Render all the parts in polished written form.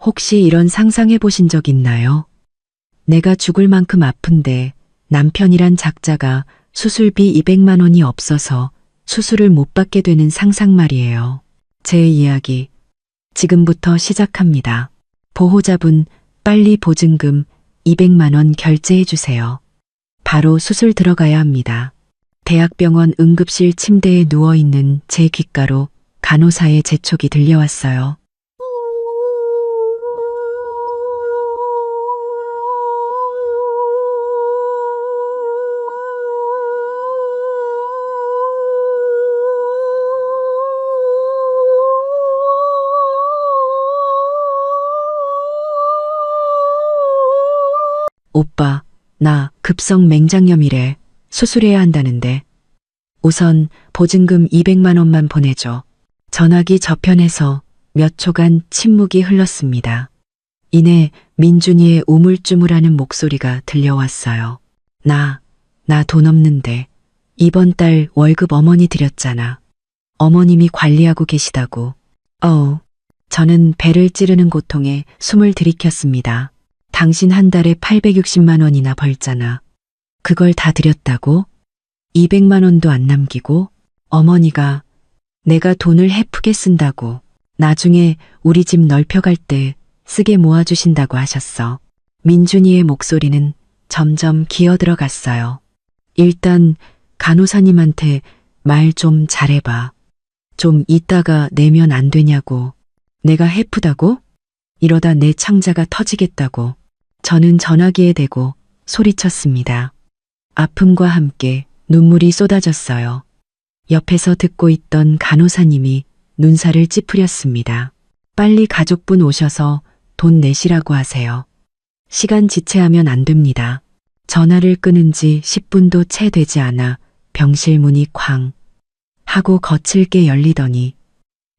혹시 이런 상상해 보신 적 있나요? 내가 죽을 만큼 아픈데 남편이란 작자가 수술비 200만 원이 없어서 수술을 못 받게 되는 상상 말이에요. 제 이야기 지금부터 시작합니다. 보호자분 빨리 보증금 200만 원 결제해 주세요. 바로 수술 들어가야 합니다. 대학병원 응급실 침대에 누워있는 제 귓가로 간호사의 재촉이 들려왔어요. 오빠, 나 급성 맹장염이래. 수술해야 한다는데. 우선 보증금 200만 원만 보내줘. 전화기 저편에서 몇 초간 침묵이 흘렀습니다. 이내 민준이의 우물쭈물하는 목소리가 들려왔어요. 나 돈 없는데 이번 달 월급 어머니 드렸잖아. 어머님이 관리하고 계시다고. 저는 배를 찌르는 고통에 숨을 들이켰습니다. 당신 한 달에 860만 원이나 벌잖아. 그걸 다 드렸다고? 200만 원도 안 남기고 어머니가 내가 돈을 헤프게 쓴다고 나중에 우리 집 넓혀갈 때 쓰게 모아주신다고 하셨어. 민준이의 목소리는 점점 기어들어갔어요. 일단 간호사님한테 말 좀 잘해봐. 좀 이따가 내면 안 되냐고. 내가 헤프다고? 이러다 내 창자가 터지겠다고. 저는 전화기에 대고 소리쳤습니다. 아픔과 함께 눈물이 쏟아졌어요. 옆에서 듣고 있던 간호사님이 눈살을 찌푸렸습니다. 빨리 가족분 오셔서 돈 내시라고 하세요. 시간 지체하면 안 됩니다. 전화를 끊은 지 10분도 채 되지 않아 병실 문이 쾅 하고 거칠게 열리더니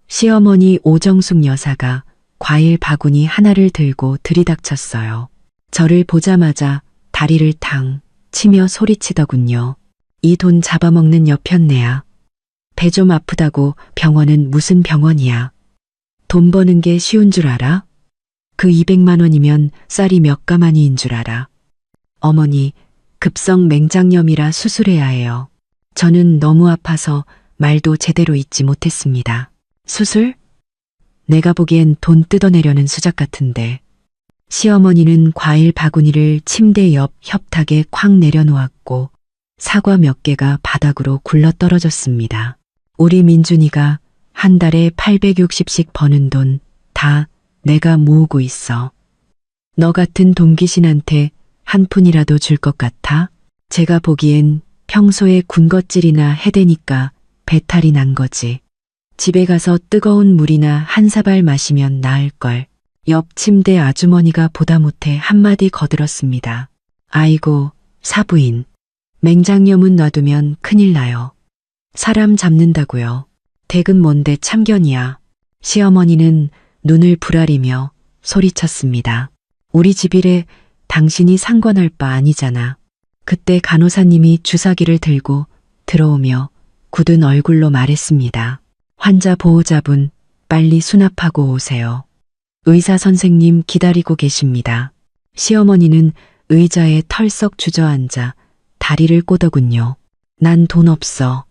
시어머니 오정숙 여사가 과일 바구니 하나를 들고 들이닥쳤어요. 저를 보자마자 다리를 탕 치며 소리치더군요. 이 돈 잡아먹는 여편네야. 배 좀 아프다고 병원은 무슨 병원이야. 돈 버는 게 쉬운 줄 알아? 그 200만 원이면 쌀이 몇 가마니인 줄 알아. 어머니, 급성 맹장염이라 수술해야 해요. 저는 너무 아파서 말도 제대로 잇지 못했습니다. 수술? 내가 보기엔 돈 뜯어내려는 수작 같은데. 시어머니는 과일 바구니를 침대 옆 협탁에 쾅 내려놓았고 사과 몇 개가 바닥으로 굴러 떨어졌습니다. 우리 민준이가 한 달에 860씩 버는 돈 다 내가 모으고 있어. 너 같은 동기신한테 한 푼이라도 줄 것 같아? 제가 보기엔 평소에 군것질이나 해대니까 배탈이 난 거지. 집에 가서 뜨거운 물이나 한 사발 마시면 나을걸. 옆 침대 아주머니가 보다 못해 한마디 거들었습니다. 아이고, 사부인. 맹장염은 놔두면 큰일 나요. 사람 잡는다고요. 댁은 뭔데 참견이야. 시어머니는 눈을 부라리며 소리쳤습니다. 우리 집이래 당신이 상관할 바 아니잖아. 그때 간호사님이 주사기를 들고 들어오며 굳은 얼굴로 말했습니다. 환자 보호자분 빨리 수납하고 오세요. 의사 선생님 기다리고 계십니다. 시어머니는 의자에 털썩 주저앉아 다리를 꼬더군요. 난 돈 없어.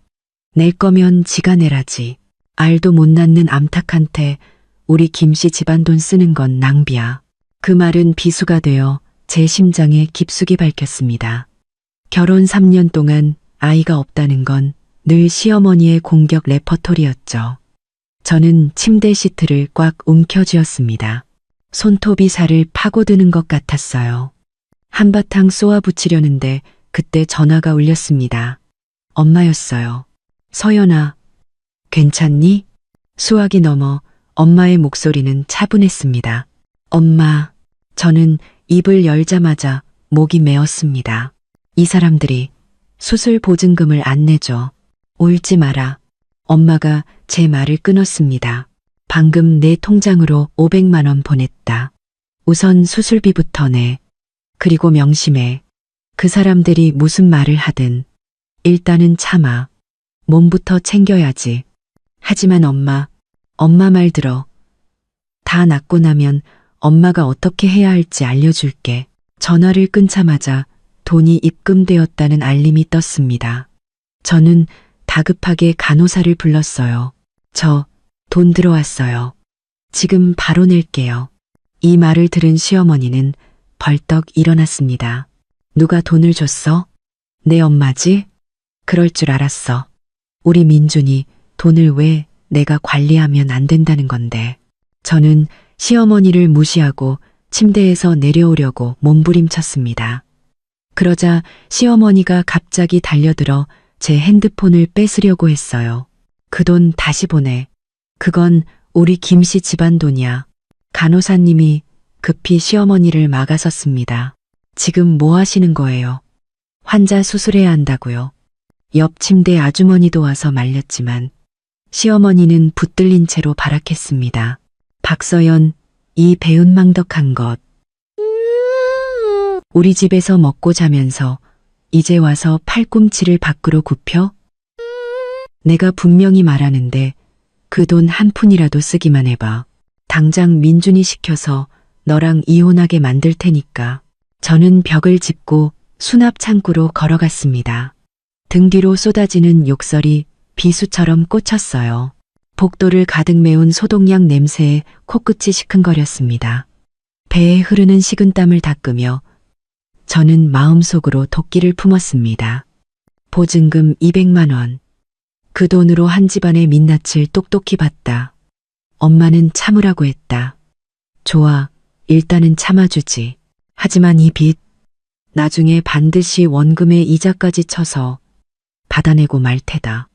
낼 거면 지가 내라지. 알도 못 낳는 암탉한테 우리 김씨 집안 돈 쓰는 건 낭비야. 그 말은 비수가 되어 제 심장에 깊숙이 박혔습니다. 결혼 3년 동안 아이가 없다는 건 늘 시어머니의 공격 레퍼토리였죠. 저는 침대 시트를 꽉 움켜쥐었습니다. 손톱이 살을 파고드는 것 같았어요. 한바탕 쏘아붙이려는데 그때 전화가 울렸습니다. 엄마였어요. 서연아, 괜찮니? 수화기 넘어 엄마의 목소리는 차분했습니다. 엄마, 저는 입을 열자마자 목이 메었습니다. 이 사람들이 수술 보증금을 안 내줘. 울지 마라. 엄마가 제 말을 끊었습니다. 방금 내 통장으로 500만 원 보냈다. 우선 수술비부터 내. 그리고 명심해. 그 사람들이 무슨 말을 하든 일단은 참아. 몸부터 챙겨야지. 하지만 엄마 말 들어. 다 낫고 나면 엄마가 어떻게 해야 할지 알려줄게. 전화를 끊자마자 돈이 입금되었다는 알림이 떴습니다. 저는 다급하게 간호사를 불렀어요. 저 돈 들어왔어요. 지금 바로 낼게요. 이 말을 들은 시어머니는 벌떡 일어났습니다. 누가 돈을 줬어? 내 엄마지? 그럴 줄 알았어. 우리 민준이 돈을 왜 내가 관리하면 안 된다는 건데. 저는 시어머니를 무시하고 침대에서 내려오려고 몸부림쳤습니다. 그러자 시어머니가 갑자기 달려들어 제 핸드폰을 뺏으려고 했어요. 그 돈 다시 보내. 그건 우리 김씨 집안 돈이야. 간호사님이 급히 시어머니를 막아섰습니다. 지금 뭐 하시는 거예요? 환자 수술해야 한다고요. 옆 침대 아주머니도 와서 말렸지만 시어머니는 붙들린 채로 발악했습니다. 박서연, 이 배은망덕한 것. 우리 집에서 먹고 자면서 이제 와서 팔꿈치를 밖으로 굽혀? 내가 분명히 말하는데 그 돈 한 푼이라도 쓰기만 해봐. 당장 민준이 시켜서 너랑 이혼하게 만들 테니까. 저는 벽을 짚고 수납 창구로 걸어갔습니다. 등 뒤로 쏟아지는 욕설이 비수처럼 꽂혔어요. 복도를 가득 메운 소독약 냄새에 코끝이 시큰거렸습니다. 배에 흐르는 식은땀을 닦으며 저는 마음속으로 도끼를 품었습니다. 보증금 200만 원. 그 돈으로 한 집안의 민낯을 똑똑히 봤다. 엄마는 참으라고 했다. 좋아, 일단은 참아주지. 하지만 이 빚, 나중에 반드시 원금의 이자까지 쳐서 받아내고 말 테다.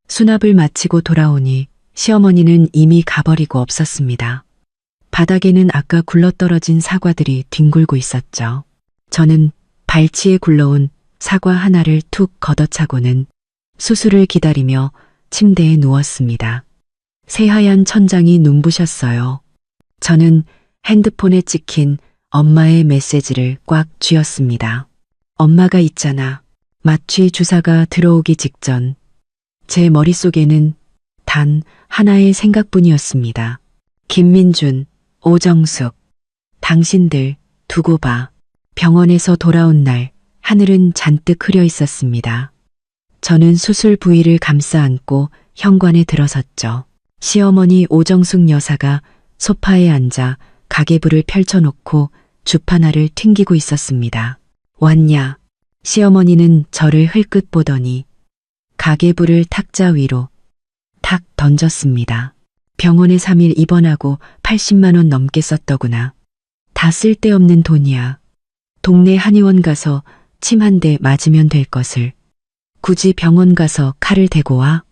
수납을 마치고 돌아오니 시어머니는 이미 가버리고 없었습니다. 바닥에는 아까 굴러떨어진 사과들이 뒹굴고 있었죠. 저는 발치에 굴러온 사과 하나를 툭 걷어차고는 수술을 기다리며 침대에 누웠습니다. 새하얀 천장이 눈부셨어요. 저는 핸드폰에 찍힌 엄마의 메시지를 꽉 쥐었습니다. 엄마가 있잖아. 마취 주사가 들어오기 직전 제 머릿속에는 단 하나의 생각뿐이었습니다. 김민준, 오정숙, 당신들 두고 봐. 병원에서 돌아온 날 하늘은 잔뜩 흐려 있었습니다. 저는 수술 부위를 감싸 안고 현관에 들어섰죠. 시어머니 오정숙 여사가 소파에 앉아 가계부를 펼쳐놓고 주파나를 튕기고 있었습니다. 왔냐? 시어머니는 저를 흘끗 보더니 가계부를 탁자 위로 탁 던졌습니다. 병원에 3일 입원하고 80만 원 넘게 썼더구나. 다 쓸데없는 돈이야. 동네 한의원 가서 침 한 대 맞으면 될 것을 굳이 병원 가서 칼을 대고 와?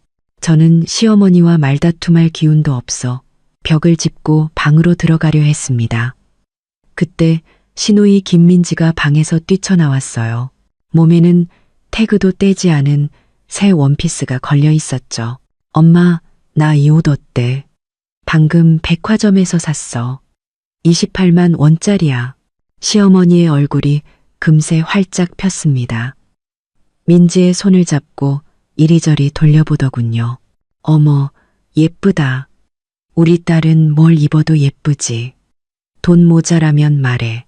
저는 시어머니와 말다툼할 기운도 없어 벽을 짚고 방으로 들어가려 했습니다. 그때 시누이 김민지가 방에서 뛰쳐나왔어요. 몸에는 태그도 떼지 않은 새 원피스가 걸려 있었죠. 엄마, 나 이 옷 어때? 방금 백화점에서 샀어. 28만 원짜리야. 시어머니의 얼굴이 금세 활짝 폈습니다. 민지의 손을 잡고 이리저리 돌려보더군요. 어머, 예쁘다. 우리 딸은 뭘 입어도 예쁘지. 돈 모자라면 말해.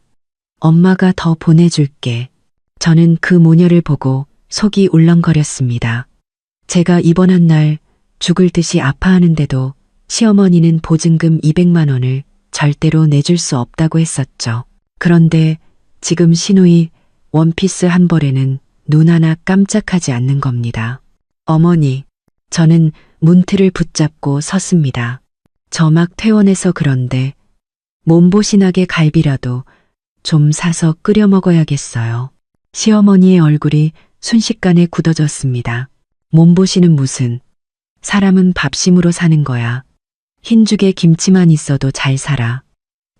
엄마가 더 보내줄게. 저는 그 모녀를 보고 속이 울렁거렸습니다. 제가 입원한 날 죽을 듯이 아파하는데도 시어머니는 보증금 200만 원을 절대로 내줄 수 없다고 했었죠. 그런데 지금 시누이 원피스 한 벌에는 눈 하나 깜짝하지 않는 겁니다. 어머니, 저는 문틀을 붙잡고 섰습니다. 저 막 퇴원해서 그런데 몸보신하게 갈비라도 좀 사서 끓여 먹어야겠어요. 시어머니의 얼굴이 순식간에 굳어졌습니다. 몸보신은 무슨, 사람은 밥심으로 사는 거야. 흰죽에 김치만 있어도 잘 살아.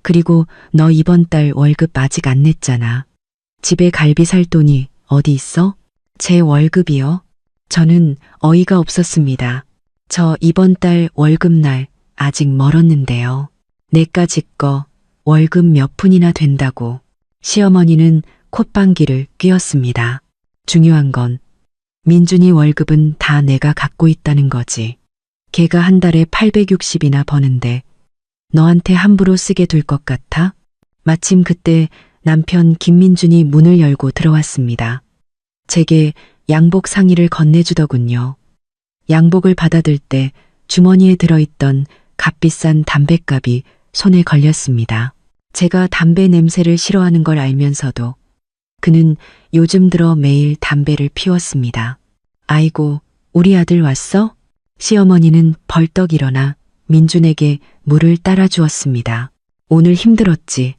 그리고 너 이번 달 월급 아직 안 냈잖아. 집에 갈비 살 돈이 어디 있어? 제 월급이요? 저는 어이가 없었습니다. 저 이번 달 월급날 아직 멀었는데요. 내까지 거 월급 몇 푼이나 된다고. 시어머니는 콧방귀를 뀌었습니다. 중요한 건 민준이 월급은 다 내가 갖고 있다는 거지. 걔가 한 달에 860이나 버는데 너한테 함부로 쓰게 둘 것 같아? 마침 그때 남편 김민준이 문을 열고 들어왔습니다. 제게 양복 상의를 건네주더군요. 양복을 받아들 때 주머니에 들어있던 값비싼 담뱃갑이 손에 걸렸습니다. 제가 담배 냄새를 싫어하는 걸 알면서도 그는 요즘 들어 매일 담배를 피웠습니다. 아이고, 우리 아들 왔어? 시어머니는 벌떡 일어나 민준에게 물을 따라 주었습니다. 오늘 힘들었지?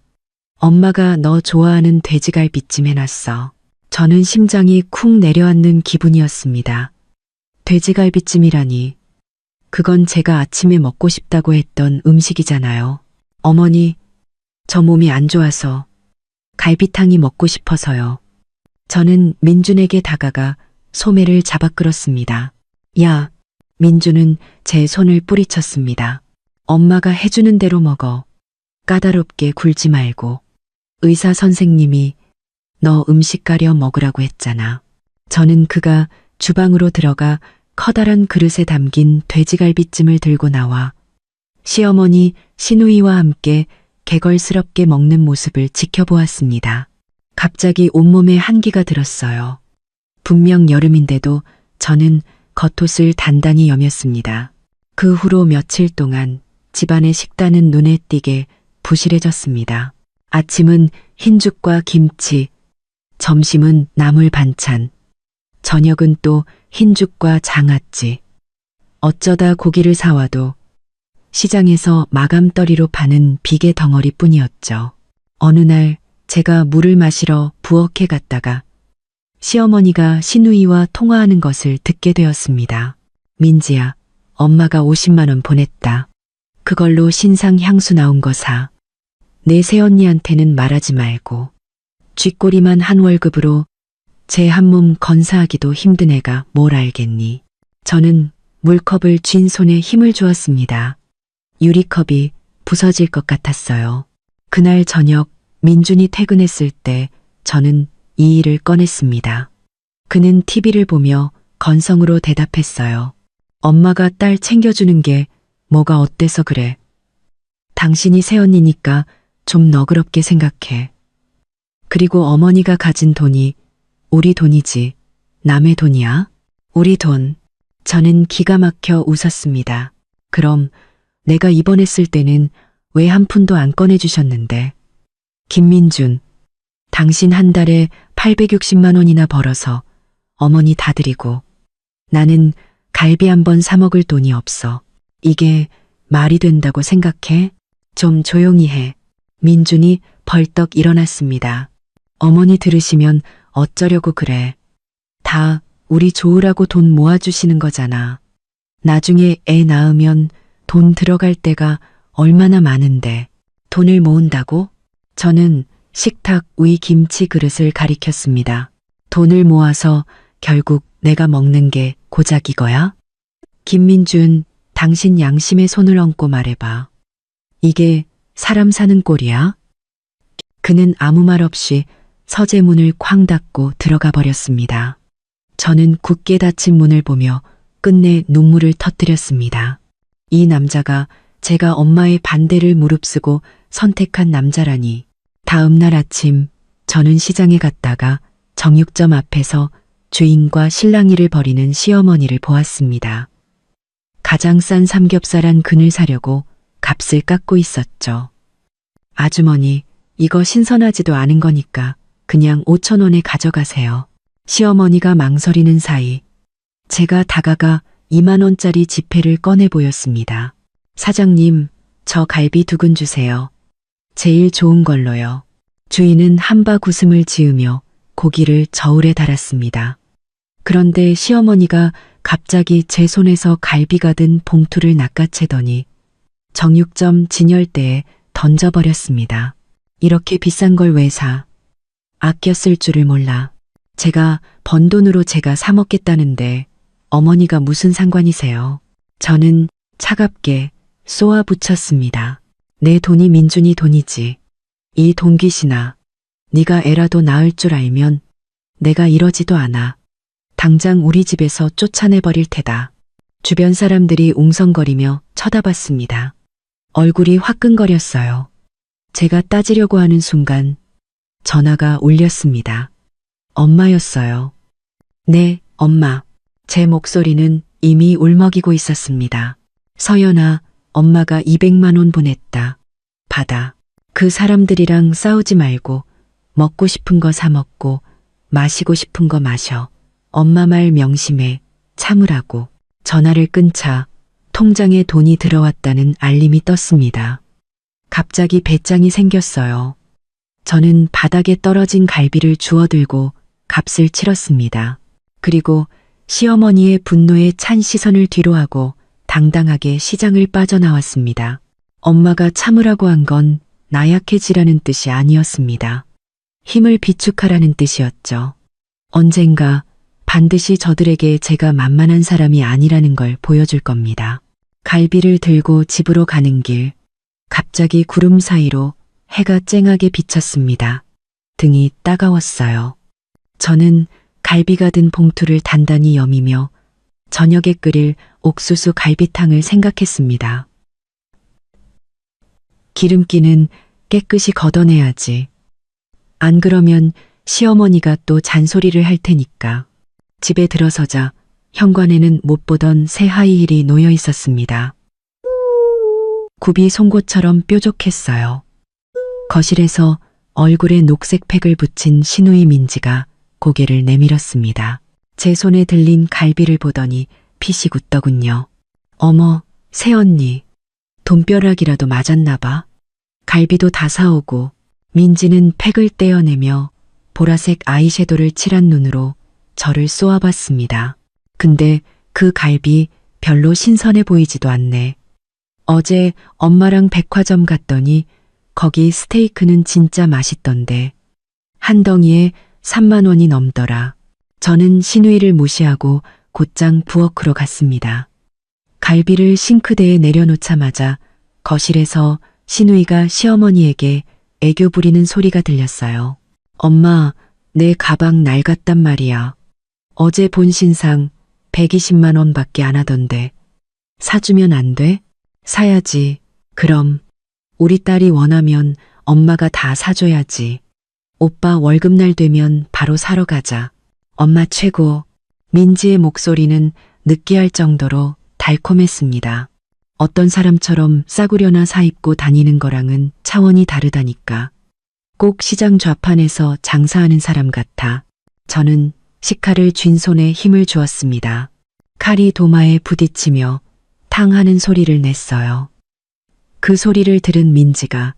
엄마가 너 좋아하는 돼지갈비찜 해놨어. 저는 심장이 쿵 내려앉는 기분이었습니다. 돼지갈비찜이라니. 그건 제가 아침에 먹고 싶다고 했던 음식이잖아요. 어머니, 저 몸이 안 좋아서 갈비탕이 먹고 싶어서요. 저는 민준에게 다가가 소매를 잡아 끌었습니다. 야, 민준은 제 손을 뿌리쳤습니다. 엄마가 해주는 대로 먹어. 까다롭게 굴지 말고. 의사 선생님이 너 음식 가려 먹으라고 했잖아. 저는 그가 주방으로 들어가 커다란 그릇에 담긴 돼지갈비찜을 들고 나와 시어머니 시누이와 함께 개걸스럽게 먹는 모습을 지켜보았습니다. 갑자기 온몸에 한기가 들었어요. 분명 여름인데도 저는 겉옷을 단단히 여몄습니다. 그 후로 며칠 동안 집안의 식단은 눈에 띄게 부실해졌습니다. 아침은 흰죽과 김치, 점심은 나물 반찬, 저녁은 또 흰죽과 장아찌. 어쩌다 고기를 사와도 시장에서 마감떨이로 파는 비계 덩어리뿐이었죠. 어느 날 제가 물을 마시러 부엌에 갔다가 시어머니가 시누이와 통화하는 것을 듣게 되었습니다. 민지야, 엄마가 50만 원 보냈다. 그걸로 신상 향수 나온 거 사. 내 새언니한테는 말하지 말고. 쥐꼬리만 한 월급으로 제 한 몸 건사하기도 힘든 애가 뭘 알겠니. 저는 물컵을 쥔 손에 힘을 주었습니다. 유리컵이 부서질 것 같았어요. 그날 저녁 민준이 퇴근했을 때 저는 이 일을 꺼냈습니다. 그는 TV를 보며 건성으로 대답했어요. 엄마가 딸 챙겨주는 게 뭐가 어때서 그래. 당신이 새언니니까 좀 너그럽게 생각해. 그리고 어머니가 가진 돈이 우리 돈이지 남의 돈이야? 우리 돈. 저는 기가 막혀 웃었습니다. 그럼 내가 입원했을 때는 왜 한 푼도 안 꺼내주셨는데. 김민준, 당신 한 달에 860만 원이나 벌어서 어머니 다 드리고 나는 갈비 한 번 사 먹을 돈이 없어. 이게 말이 된다고 생각해? 좀 조용히 해. 민준이 벌떡 일어났습니다. 어머니 들으시면 어쩌려고 그래. 다 우리 좋으라고 돈 모아주시는 거잖아. 나중에 애 낳으면 돈 들어갈 때가 얼마나 많은데. 돈을 모은다고? 저는 식탁 위 김치 그릇을 가리켰습니다. 돈을 모아서 결국 내가 먹는 게 고작 이거야? 김민준, 당신 양심의 손을 얹고 말해봐. 이게 사람 사는 꼴이야? 그는 아무 말 없이 서재문을 쾅 닫고 들어가 버렸습니다. 저는 굳게 닫힌 문을 보며 끝내 눈물을 터뜨렸습니다. 이 남자가 제가 엄마의 반대를 무릅쓰고 선택한 남자라니. 다음 날 아침 저는 시장에 갔다가 정육점 앞에서 주인과 실랑이를 벌이는 시어머니를 보았습니다. 가장 싼 삼겹살 한 근을 사려고 값을 깎고 있었죠. 아주머니, 이거 신선하지도 않은 거니까 그냥 5천 원에 가져가세요. 시어머니가 망설이는 사이 제가 다가가 2만 원짜리 지폐를 꺼내 보였습니다. 사장님, 저 갈비 2근 주세요. 제일 좋은 걸로요. 주인은 한박 웃음을 지으며 고기를 저울에 달았습니다. 그런데 시어머니가 갑자기 제 손에서 갈비가 든 봉투를 낚아채더니 정육점 진열대에 던져버렸습니다. 이렇게 비싼 걸 왜 사? 아껴 쓸 줄을 몰라. 제가 번 돈으로 제가 사 먹겠다는데 어머니가 무슨 상관이세요? 저는 차갑게 쏘아 붙였습니다. 내 돈이 민준이 돈이지. 이 돈귀신아, 네가 애라도 낳을 줄 알면 내가 이러지도 않아. 당장 우리 집에서 쫓아내버릴 테다. 주변 사람들이 웅성거리며 쳐다봤습니다. 얼굴이 화끈거렸어요. 제가 따지려고 하는 순간 전화가 울렸습니다. 엄마였어요. 네, 엄마. 제 목소리는 이미 울먹이고 있었습니다. 서연아, 엄마가 200만 원 보냈다. 받아. 그 사람들이랑 싸우지 말고 먹고 싶은 거 사 먹고 마시고 싶은 거 마셔. 엄마 말 명심해. 참으라고. 전화를 끊자 통장에 돈이 들어왔다는 알림이 떴습니다. 갑자기 배짱이 생겼어요. 저는 바닥에 떨어진 갈비를 주워들고 값을 치렀습니다. 그리고 시어머니의 분노에 찬 시선을 뒤로하고 당당하게 시장을 빠져나왔습니다. 엄마가 참으라고 한 건 나약해지라는 뜻이 아니었습니다. 힘을 비축하라는 뜻이었죠. 언젠가 반드시 저들에게 제가 만만한 사람이 아니라는 걸 보여줄 겁니다. 갈비를 들고 집으로 가는 길, 갑자기 구름 사이로 해가 쨍하게 비쳤습니다. 등이 따가웠어요. 저는 갈비가 든 봉투를 단단히 여미며 저녁에 끓일 옥수수 갈비탕을 생각했습니다. 기름기는 깨끗이 걷어내야지. 안 그러면 시어머니가 또 잔소리를 할 테니까. 집에 들어서자 현관에는 못 보던 새 하이힐이 놓여 있었습니다. 굽이 송곳처럼 뾰족했어요. 거실에서 얼굴에 녹색 팩을 붙인 시누이 민지가 고개를 내밀었습니다. 제 손에 들린 갈비를 보더니 핏이 굳더군요. 어머, 새언니. 돈벼락이라도 맞았나 봐. 갈비도 다 사오고 민지는 팩을 떼어내며 보라색 아이섀도를 칠한 눈으로 저를 쏘아봤습니다. 근데 그 갈비 별로 신선해 보이지도 않네. 어제 엄마랑 백화점 갔더니 거기 스테이크는 진짜 맛있던데. 한 덩이에 3만 원이 넘더라. 저는 시누이를 무시하고 곧장 부엌으로 갔습니다. 갈비를 싱크대에 내려놓자마자 거실에서 시누이가 시어머니에게 애교 부리는 소리가 들렸어요. 엄마, 내 가방 낡았단 말이야. 어제 본 신상 120만 원밖에 안 하던데. 사주면 안 돼? 사야지. 그럼 우리 딸이 원하면 엄마가 다 사줘야지. 오빠 월급날 되면 바로 사러 가자. 엄마 최고. 민지의 목소리는 느끼할 정도로 달콤했습니다. 어떤 사람처럼 싸구려나 사입고 다니는 거랑은 차원이 다르다니까. 꼭 시장 좌판에서 장사하는 사람 같아. 저는 식칼을 쥔 손에 힘을 주었습니다. 칼이 도마에 부딪히며 탕 하는 소리를 냈어요. 그 소리를 들은 민지가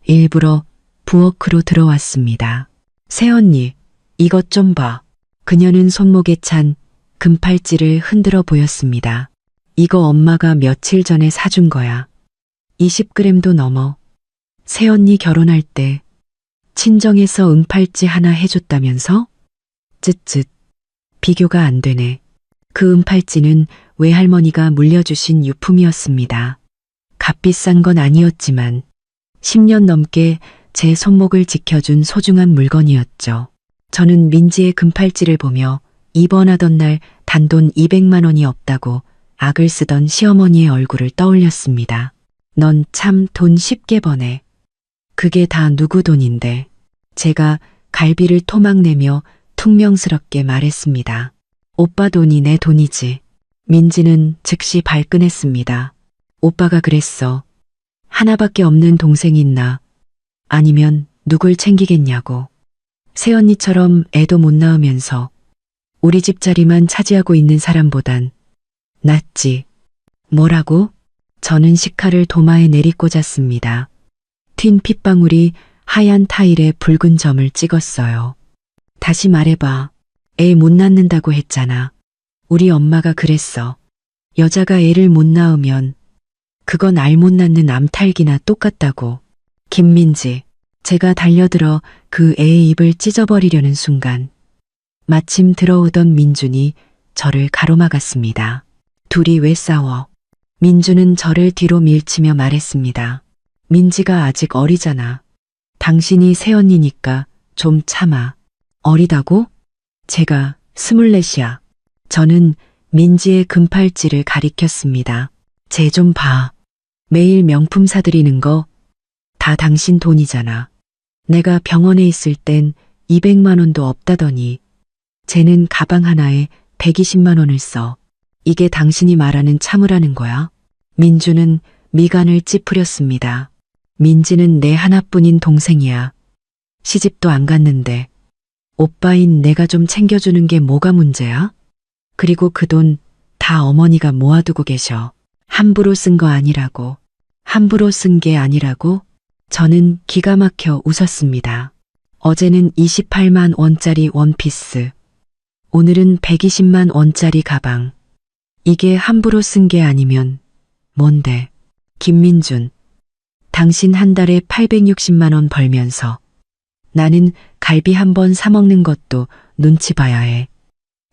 일부러 부엌으로 들어왔습니다. 새언니, 이것 좀 봐. 그녀는 손목에 찬 금팔찌를 흔들어 보였습니다. 이거 엄마가 며칠 전에 사준 거야. 20g도 넘어. 새언니 결혼할 때 친정에서 은팔찌 하나 해줬다면서? 쯧쯧. 비교가 안 되네. 그 은팔찌는 외할머니가 물려주신 유품이었습니다. 값비싼 건 아니었지만 10년 넘게 제 손목을 지켜준 소중한 물건이었죠. 저는 민지의 금팔찌를 보며 입원하던 날 단돈 200만 원이 없다고 악을 쓰던 시어머니의 얼굴을 떠올렸습니다. 넌 참 돈 쉽게 버네. 그게 다 누구 돈인데. 제가 갈비를 토막내며 퉁명스럽게 말했습니다. 오빠 돈이 내 돈이지. 민지는 즉시 발끈했습니다. 오빠가 그랬어. 하나밖에 없는 동생 있나? 아니면 누굴 챙기겠냐고. 새언니처럼 애도 못 낳으면서 우리 집 자리만 차지하고 있는 사람보단 낫지. 뭐라고? 저는 식칼을 도마에 내리꽂았습니다. 튄 핏방울이 하얀 타일에 붉은 점을 찍었어요. 다시 말해봐. 애 못 낳는다고 했잖아. 우리 엄마가 그랬어. 여자가 애를 못 낳으면 그건 알 못 낳는 암탈기나 똑같다고. 김민지. 제가 달려들어 그 애의 입을 찢어버리려는 순간 마침 들어오던 민준이 저를 가로막았습니다. 둘이 왜 싸워? 민준은 저를 뒤로 밀치며 말했습니다. 민지가 아직 어리잖아. 당신이 새언니니까 좀 참아. 어리다고? 제가 24이야. 저는 민지의 금팔찌를 가리켰습니다. 쟤 좀 봐. 매일 명품 사들이는 거 다 당신 돈이잖아. 내가 병원에 있을 땐 200만 원도 없다더니 쟤는 가방 하나에 120만 원을 써. 이게 당신이 말하는 참으라는 거야? 민주는 미간을 찌푸렸습니다. 민지는 내 하나뿐인 동생이야. 시집도 안 갔는데 오빠인 내가 좀 챙겨주는 게 뭐가 문제야? 그리고 그 돈 다 어머니가 모아두고 계셔. 함부로 쓴 거 아니라고. 함부로 쓴 게 아니라고? 저는 기가 막혀 웃었습니다. 어제는 28만 원짜리 원피스. 오늘은 120만 원짜리 가방. 이게 함부로 쓴 게 아니면 뭔데? 김민준. 당신 한 달에 860만 원 벌면서 나는 갈비 한 번 사 먹는 것도 눈치 봐야 해.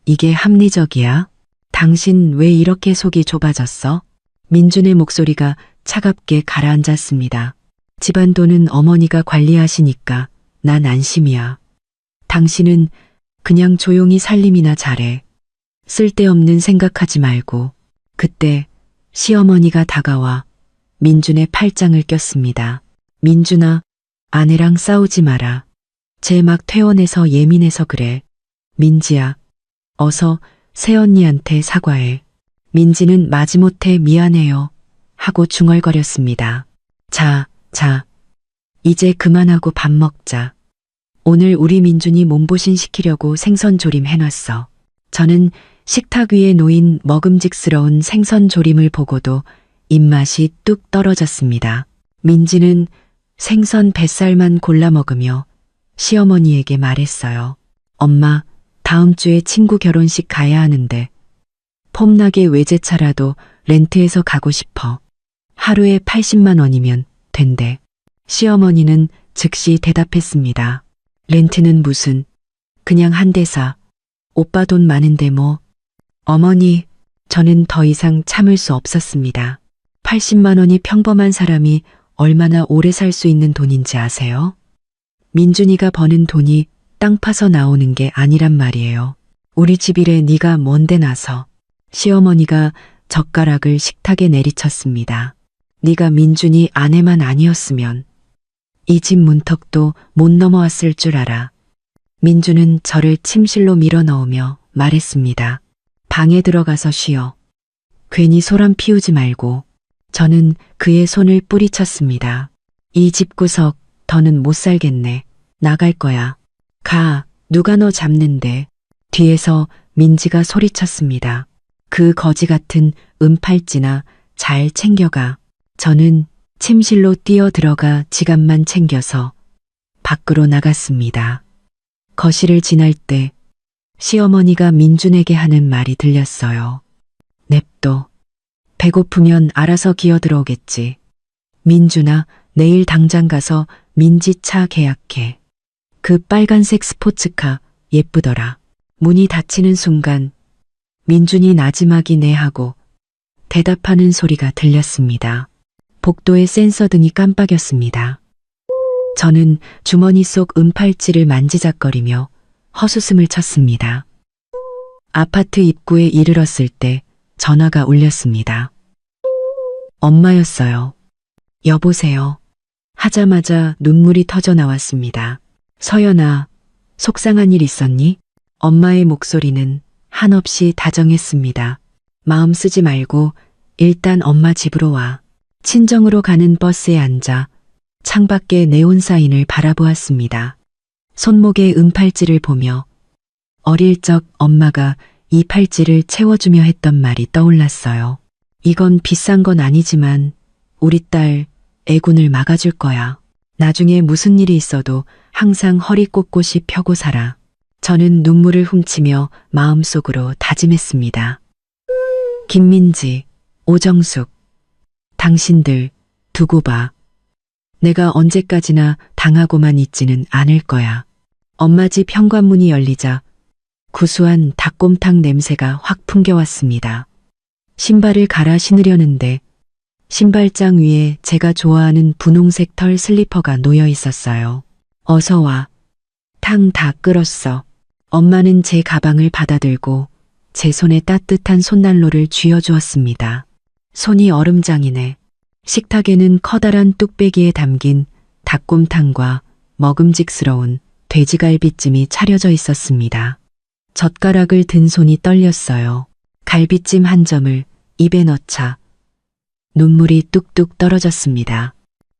이게 합리적이야? 당신 왜 이렇게 속이 좁아졌어? 민준의 목소리가 차갑게 가라앉았습니다. 집안 돈은 어머니가 관리하시니까 난 안심이야. 당신은 그냥 조용히 살림이나 잘해. 쓸데없는 생각하지 말고. 그때 시어머니가 다가와 민준의 팔짱을 꼈습니다. 민준아, 아내랑 싸우지 마라. 쟤 막 퇴원해서 예민해서 그래. 민지야, 어서 새언니한테 사과해. 민지는 마지못해 미안해요 하고 중얼거렸습니다. 자, 이제 그만하고 밥 먹자. 오늘 우리 민준이 몸보신 시키려고 생선 조림 해놨어. 저는 식탁 위에 놓인 먹음직스러운 생선 조림을 보고도 입맛이 뚝 떨어졌습니다. 민지는 생선 뱃살만 골라 먹으며 시어머니에게 말했어요. 엄마, 다음 주에 친구 결혼식 가야 하는데 폼나게 외제차라도 렌트해서 가고 싶어. 하루에 80만 원이면 된대. 시어머니는 즉시 대답했습니다. 렌트는 무슨, 그냥 한 대 사. 오빠 돈 많은데 뭐. 어머니, 저는 더 이상 참을 수 없었습니다. 80만 원이 평범한 사람이 얼마나 오래 살 수 있는 돈인지 아세요? 민준이가 버는 돈이 땅 파서 나오는 게 아니란 말이에요. 우리 집 일에 네가 뭔데 나서. 시어머니가 젓가락을 식탁에 내리쳤습니다. 네가 민준이 아내만 아니었으면 이 집 문턱도 못 넘어왔을 줄 알아. 민준은 저를 침실로 밀어넣으며 말했습니다. 방에 들어가서 쉬어. 괜히 소란 피우지 말고. 저는 그의 손을 뿌리쳤습니다. 이 집구석 더는 못 살겠네. 나갈 거야. 가, 누가 너 잡는데. 뒤에서 민지가 소리쳤습니다. 그 거지 같은 은팔찌나 잘 챙겨가. 저는 침실로 뛰어 들어가 지갑만 챙겨서 밖으로 나갔습니다. 거실을 지날 때 시어머니가 민준에게 하는 말이 들렸어요. 냅둬. 배고프면 알아서 기어 들어오겠지. 민준아, 내일 당장 가서 민지 차 계약해. 그 빨간색 스포츠카 예쁘더라. 문이 닫히는 순간 민준이 나지막이네 하고 대답하는 소리가 들렸습니다. 복도의 센서 등이 깜빡였습니다. 저는 주머니 속 은팔찌를 만지작거리며 헛웃음을 쳤습니다. 아파트 입구에 이르렀을 때 전화가 울렸습니다. 엄마였어요. 여보세요. 하자마자 눈물이 터져 나왔습니다. 서연아, 속상한 일 있었니? 엄마의 목소리는 한없이 다정했습니다. 마음 쓰지 말고 일단 엄마 집으로 와. 친정으로 가는 버스에 앉아 창밖의 네온사인을 바라보았습니다. 손목에 은팔찌를 보며 어릴 적 엄마가 이 팔찌를 채워주며 했던 말이 떠올랐어요. 이건 비싼 건 아니지만 우리 딸 애군을 막아줄 거야. 나중에 무슨 일이 있어도 항상 허리 꼿꼿이 펴고 살아. 저는 눈물을 훔치며 마음속으로 다짐했습니다. 김민지, 오정숙, 당신들 두고 봐. 내가 언제까지나 당하고만 있지는 않을 거야. 엄마 집 현관문이 열리자 구수한 닭곰탕 냄새가 확 풍겨왔습니다. 신발을 갈아 신으려는데 신발장 위에 제가 좋아하는 분홍색 털 슬리퍼가 놓여 있었어요. 어서 와. 탕 다 끓었어. 엄마는 제 가방을 받아들고 제 손에 따뜻한 손난로를 쥐어주었습니다. 손이 얼음장이네. 식탁에는 커다란 뚝배기에 담긴 닭곰탕과 먹음직스러운 돼지갈비찜이 차려져 있었습니다. 젓가락을 든 손이 떨렸어요. 갈비찜 한 점을 입에 넣자 눈물이 뚝뚝 떨어졌습니다.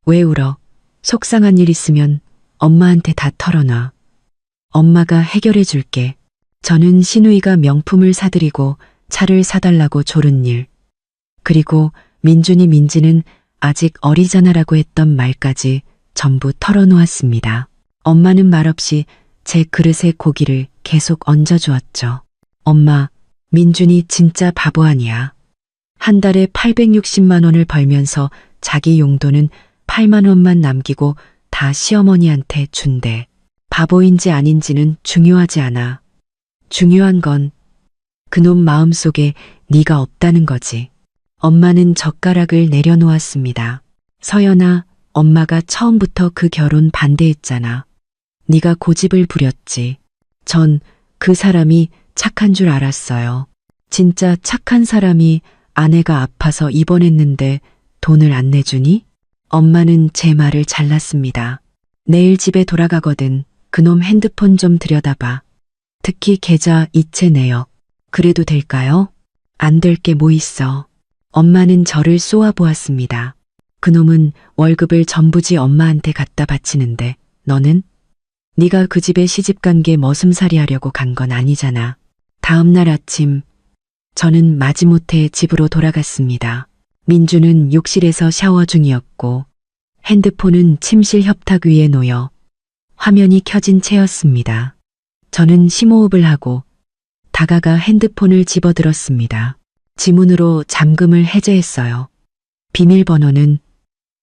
왜 울어? 속상한 일 있으면 엄마한테 다 털어놔. 엄마가 해결해 줄게. 저는 신우이가 명품을 사드리고 차를 사달라고 조른 일. 그리고 민지는 아직 어리잖아라고 했던 말까지 전부 털어놓았습니다. 엄마는 말없이 제 그릇에 고기를 계속 얹어주었죠. 엄마, 민준이 진짜 바보 아니야. 한 달에 860만 원을 벌면서 자기 용돈은 8만 원만 남기고 다 시어머니한테 준대. 바보인지 아닌지는 중요하지 않아. 중요한 건 그놈 마음속에 네가 없다는 거지. 엄마는 젓가락을 내려놓았습니다. 서연아, 엄마가 처음부터 그 결혼 반대했잖아. 네가 고집을 부렸지. 전 그 사람이 착한 줄 알았어요. 진짜 착한 사람이 아내가 아파서 입원했는데 돈을 안 내주니? 엄마는 제 말을 잘랐습니다. 내일 집에 돌아가거든. 그놈 핸드폰 좀 들여다봐. 특히 계좌 이체 내역. 그래도 될까요? 안 될 게 뭐 있어. 엄마는 저를 쏘아보았습니다. 그놈은 월급을 전부지 엄마한테 갖다 바치는데 너는? 네가 그 집에 시집간 게 머슴살이 하려고 간 건 아니잖아. 다음 날 아침 저는 마지못해 집으로 돌아갔습니다. 민주는 욕실에서 샤워 중이었고 핸드폰은 침실 협탁 위에 놓여 화면이 켜진 채였습니다. 저는 심호흡을 하고 다가가 핸드폰을 집어들었습니다. 지문으로 잠금을 해제했어요. 비밀번호는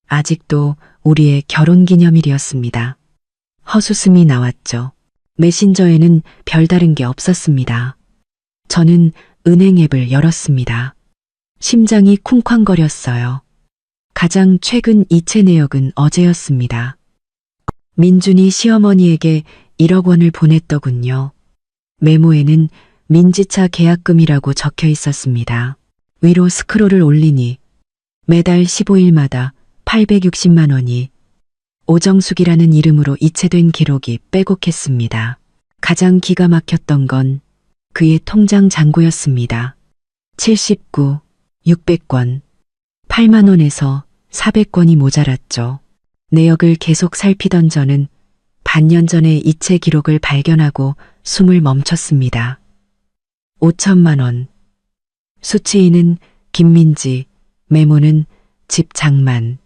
아직도 우리의 결혼기념일이었습니다. 헛웃음이 나왔죠. 메신저에는 별다른 게 없었습니다. 저는 은행 앱을 열었습니다. 심장이 쿵쾅거렸어요. 가장 최근 이체 내역은 어제였습니다. 민준이 시어머니에게 1억 원을 보냈더군요. 메모에는 민지차 계약금이라고 적혀 있었습니다. 위로 스크롤을 올리니 매달 15일마다 860만 원이 오정숙이라는 이름으로 이체된 기록이 빼곡했습니다. 가장 기가 막혔던 건 그의 통장 잔고였습니다. 79, 600권, 8만 원에서 400권이 모자랐죠. 내역을 계속 살피던 저는 반년 전에 이체 기록을 발견하고 숨을 멈췄습니다. 5천만 원. 수취인은 김민지, 메모는 집 장만.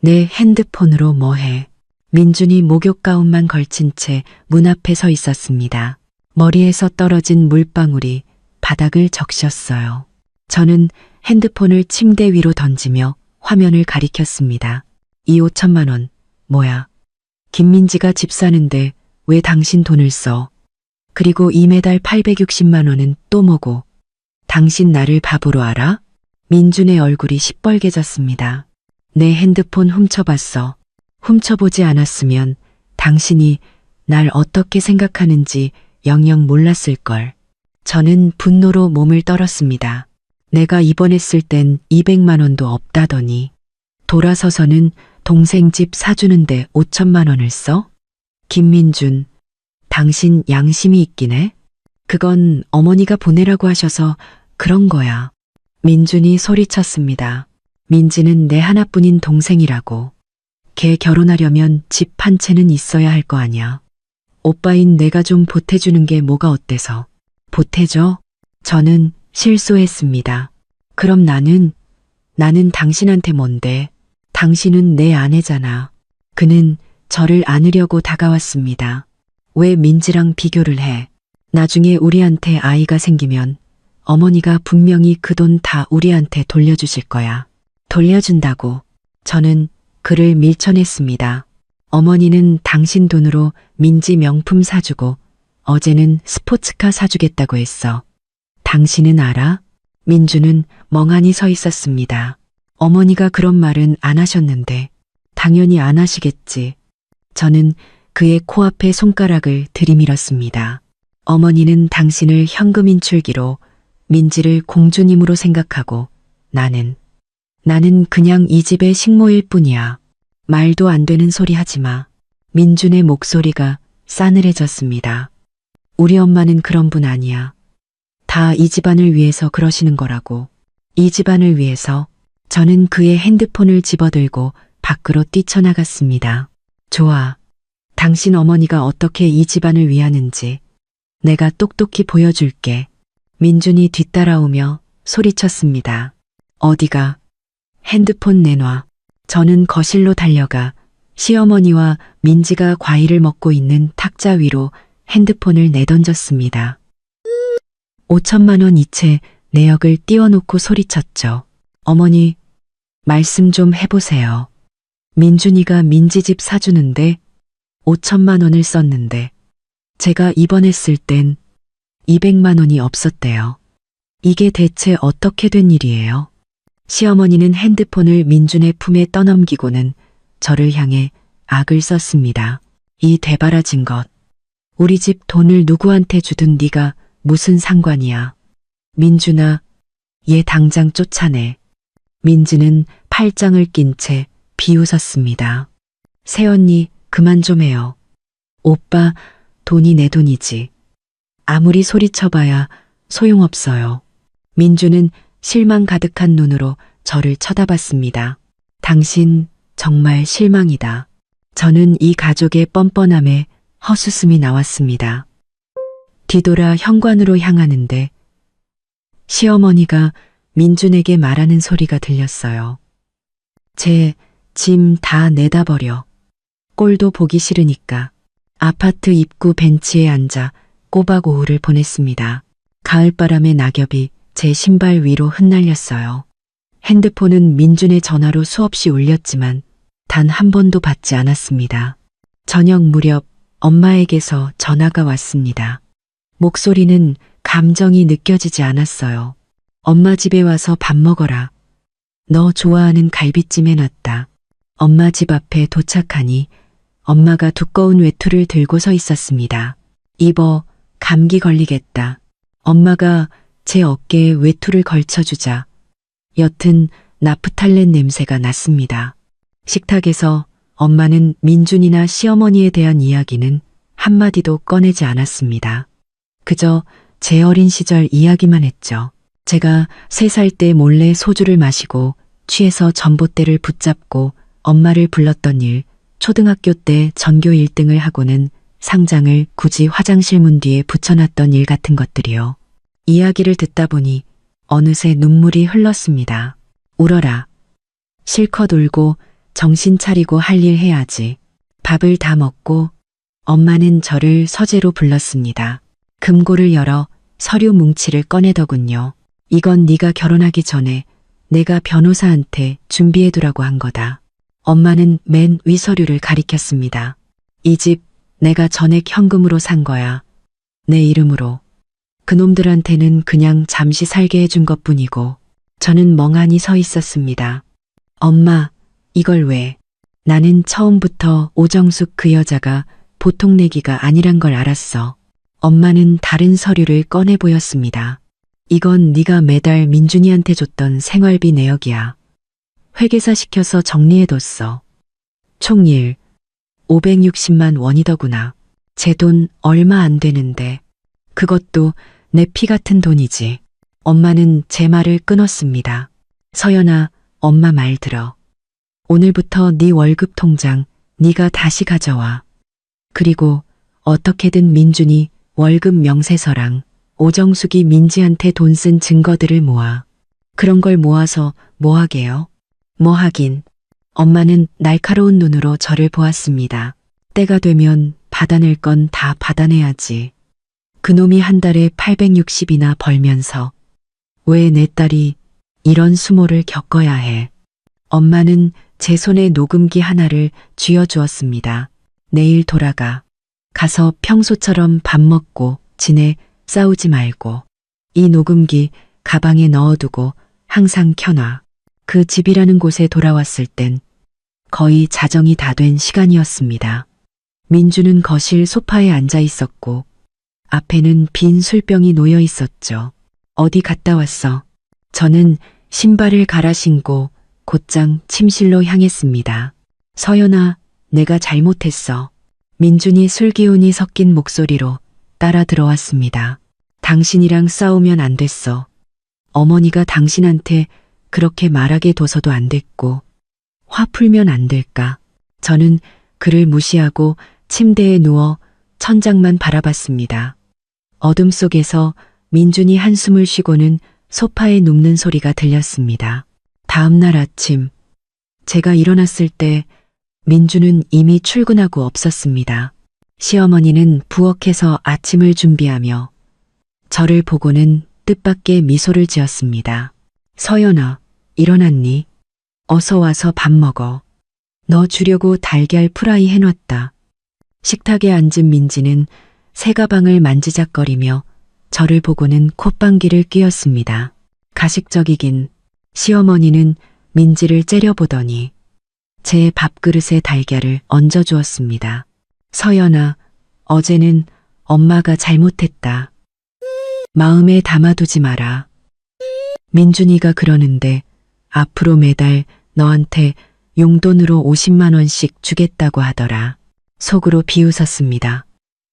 내 핸드폰으로 뭐해. 민준이 목욕 가운만 걸친 채 문 앞에 서 있었습니다. 머리에서 떨어진 물방울이 바닥을 적셨어요. 저는 핸드폰을 침대 위로 던지며 화면을 가리켰습니다. 이 5천만 원, 뭐야. 김민지가 집 사는데 왜 당신 돈을 써? 그리고 이 매달 860만 원은 또 뭐고? 당신 나를 바보로 알아? 민준의 얼굴이 시뻘개졌습니다. 내 핸드폰 훔쳐봤어. 훔쳐보지 않았으면 당신이 날 어떻게 생각하는지 영영 몰랐을걸. 저는 분노로 몸을 떨었습니다. 내가 입원했을 땐 200만 원도 없다더니 돌아서서는 동생 집 사주는데 5천만 원을 써? 김민준, 당신 양심이 있긴 해? 그건 어머니가 보내라고 하셔서 그런 거야. 민준이 소리쳤습니다. 민지는 내 하나뿐인 동생이라고. 걔 결혼하려면 집 한 채는 있어야 할 거 아냐. 오빠인 내가 좀 보태주는 게 뭐가 어때서. 보태줘? 저는 실소했습니다. 그럼 나는 당신한테 뭔데? 당신은 내 아내잖아. 그는 저를 안으려고 다가왔습니다. 왜 민지랑 비교를 해? 나중에 우리한테 아이가 생기면 어머니가 분명히 그 돈 다 우리한테 돌려주실 거야. 돌려준다고. 저는 그를 밀쳐냈습니다. 어머니는 당신 돈으로 민지 명품 사주고 어제는 스포츠카 사주겠다고 했어. 당신은 알아? 민주는 멍하니 서 있었습니다. 어머니가 그런 말은 안 하셨는데 당연히 안 하시겠지. 저는 그의 코앞에 손가락을 들이밀었습니다. 어머니는 당신을 현금 인출기로 민지를 공주님으로 생각하고 나는 나는 그냥 이 집의 식모일 뿐이야. 말도 안 되는 소리 하지 마. 민준의 목소리가 싸늘해졌습니다. 우리 엄마는 그런 분 아니야. 다 이 집안을 위해서 그러시는 거라고. 이 집안을 위해서. 저는 그의 핸드폰을 집어들고 밖으로 뛰쳐나갔습니다. 좋아. 당신 어머니가 어떻게 이 집안을 위하는지 내가 똑똑히 보여줄게. 민준이 뒤따라오며 소리쳤습니다. 어디가? 핸드폰 내놔. 저는 거실로 달려가 시어머니와 민지가 과일을 먹고 있는 탁자 위로 핸드폰을 내던졌습니다. 5천만 원 이체 내역을 띄워놓고 소리쳤죠. 어머니, 말씀 좀 해보세요. 민준이가 민지 집 사주는데 5천만 원을 썼는데 제가 입원했을 땐 200만 원이 없었대요. 이게 대체 어떻게 된 일이에요? 시어머니는 핸드폰을 민준의 품에 떠넘기고는 저를 향해 악을 썼습니다. 이 되바라진 것. 우리 집 돈을 누구한테 주든 네가 무슨 상관이야. 민준아, 얘 당장 쫓아내. 민지는 팔짱을 낀 채 비웃었습니다. 새언니, 그만 좀 해요. 오빠, 돈이 내 돈이지. 아무리 소리쳐봐야 소용없어요. 민주는 실망 가득한 눈으로 저를 쳐다봤습니다. 당신 정말 실망이다. 저는 이 가족의 뻔뻔함에 헛웃음이 나왔습니다. 뒤돌아 현관으로 향하는데 시어머니가 민준에게 말하는 소리가 들렸어요. 제 짐 다 내다 버려. 꼴도 보기 싫으니까. 아파트 입구 벤치에 앉아 꼬박 오후를 보냈습니다. 가을바람의 낙엽이 제 신발 위로 흩날렸어요. 핸드폰은 민준의 전화로 수없이 울렸지만 단 한 번도 받지 않았습니다. 저녁 무렵 엄마에게서 전화가 왔습니다. 목소리는 감정이 느껴지지 않았어요. 엄마 집에 와서 밥 먹어라. 너 좋아하는 갈비찜 해놨다. 엄마 집 앞에 도착하니 엄마가 두꺼운 외투를 들고 서 있었습니다. 입어, 감기 걸리겠다. 엄마가 제 어깨에 외투를 걸쳐주자 옅은 나프탈렌 냄새가 났습니다. 식탁에서 엄마는 민준이나 시어머니에 대한 이야기는 한마디도 꺼내지 않았습니다. 그저 제 어린 시절 이야기만 했죠. 제가 3살 때 몰래 소주를 마시고 취해서 전봇대를 붙잡고 엄마를 불렀던 일, 초등학교 때 전교 1등을 하고는 상장을 굳이 화장실 문 뒤에 붙여놨던 일 같은 것들이요. 이야기를 듣다 보니 어느새 눈물이 흘렀습니다. 울어라. 실컷 울고 정신 차리고 할 일 해야지. 밥을 다 먹고 엄마는 저를 서재로 불렀습니다. 금고를 열어 서류 뭉치를 꺼내더군요. 이건 네가 결혼하기 전에 내가 변호사한테 준비해두라고 한 거다. 엄마는 맨 위 서류를 가리켰습니다. 이 집 내가 전액 현금으로 산 거야. 내 이름으로. 그놈들한테는 그냥 잠시 살게 해준 것뿐이고 저는 멍하니 서 있었습니다. 엄마, 이걸 왜? 나는 처음부터 오정숙 그 여자가 보통 내기가 아니란 걸 알았어. 엄마는 다른 서류를 꺼내 보였습니다. 이건 네가 매달 민준이한테 줬던 생활비 내역이야. 회계사 시켜서 정리해뒀어. 총일 560만 원이더구나. 제 돈 얼마 안 되는데. 그것도 내 피 같은 돈이지. 엄마는 제 말을 끊었습니다. 서연아, 엄마 말 들어. 오늘부터 네 월급 통장 네가 다시 가져와. 그리고 어떻게든 민준이 월급 명세서랑 오정숙이 민지한테 돈 쓴 증거들을 모아. 그런 걸 모아서 뭐 하게요? 뭐 하긴. 엄마는 날카로운 눈으로 저를 보았습니다. 때가 되면 받아낼 건 다 받아내야지. 그놈이 한 달에 860이나 벌면서 왜 내 딸이 이런 수모를 겪어야 해. 엄마는 제 손에 녹음기 하나를 쥐어주었습니다. 내일 돌아가. 가서 평소처럼 밥 먹고 지내. 싸우지 말고. 이 녹음기 가방에 넣어두고 항상 켜놔. 그 집이라는 곳에 돌아왔을 땐 거의 자정이 다 된 시간이었습니다. 민주는 거실 소파에 앉아 있었고 앞에는 빈 술병이 놓여 있었죠. 어디 갔다 왔어? 저는 신발을 갈아 신고 곧장 침실로 향했습니다. 서연아, 내가 잘못했어. 민준이 술기운이 섞인 목소리로 따라 들어왔습니다. 당신이랑 싸우면 안 됐어. 어머니가 당신한테 그렇게 말하게 둬서도 안 됐고, 화 풀면 안 될까? 저는 그를 무시하고 침대에 누워 천장만 바라봤습니다. 어둠 속에서 민준이 한숨을 쉬고는 소파에 눕는 소리가 들렸습니다. 다음 날 아침, 제가 일어났을 때 민준은 이미 출근하고 없었습니다. 시어머니는 부엌에서 아침을 준비하며 저를 보고는 뜻밖의 미소를 지었습니다. 서연아, 일어났니? 어서 와서 밥 먹어. 너 주려고 달걀 프라이 해놨다. 식탁에 앉은 민지는 새 가방을 만지작거리며 저를 보고는 콧방귀를 뀌었습니다. 가식적이긴 시어머니는 민지를 째려보더니 제 밥그릇에 달걀을 얹어주었습니다. 서연아, 어제는 엄마가 잘못했다. 마음에 담아두지 마라. 민준이가 그러는데 앞으로 매달 너한테 용돈으로 50만 원씩 주겠다고 하더라. 속으로 비웃었습니다.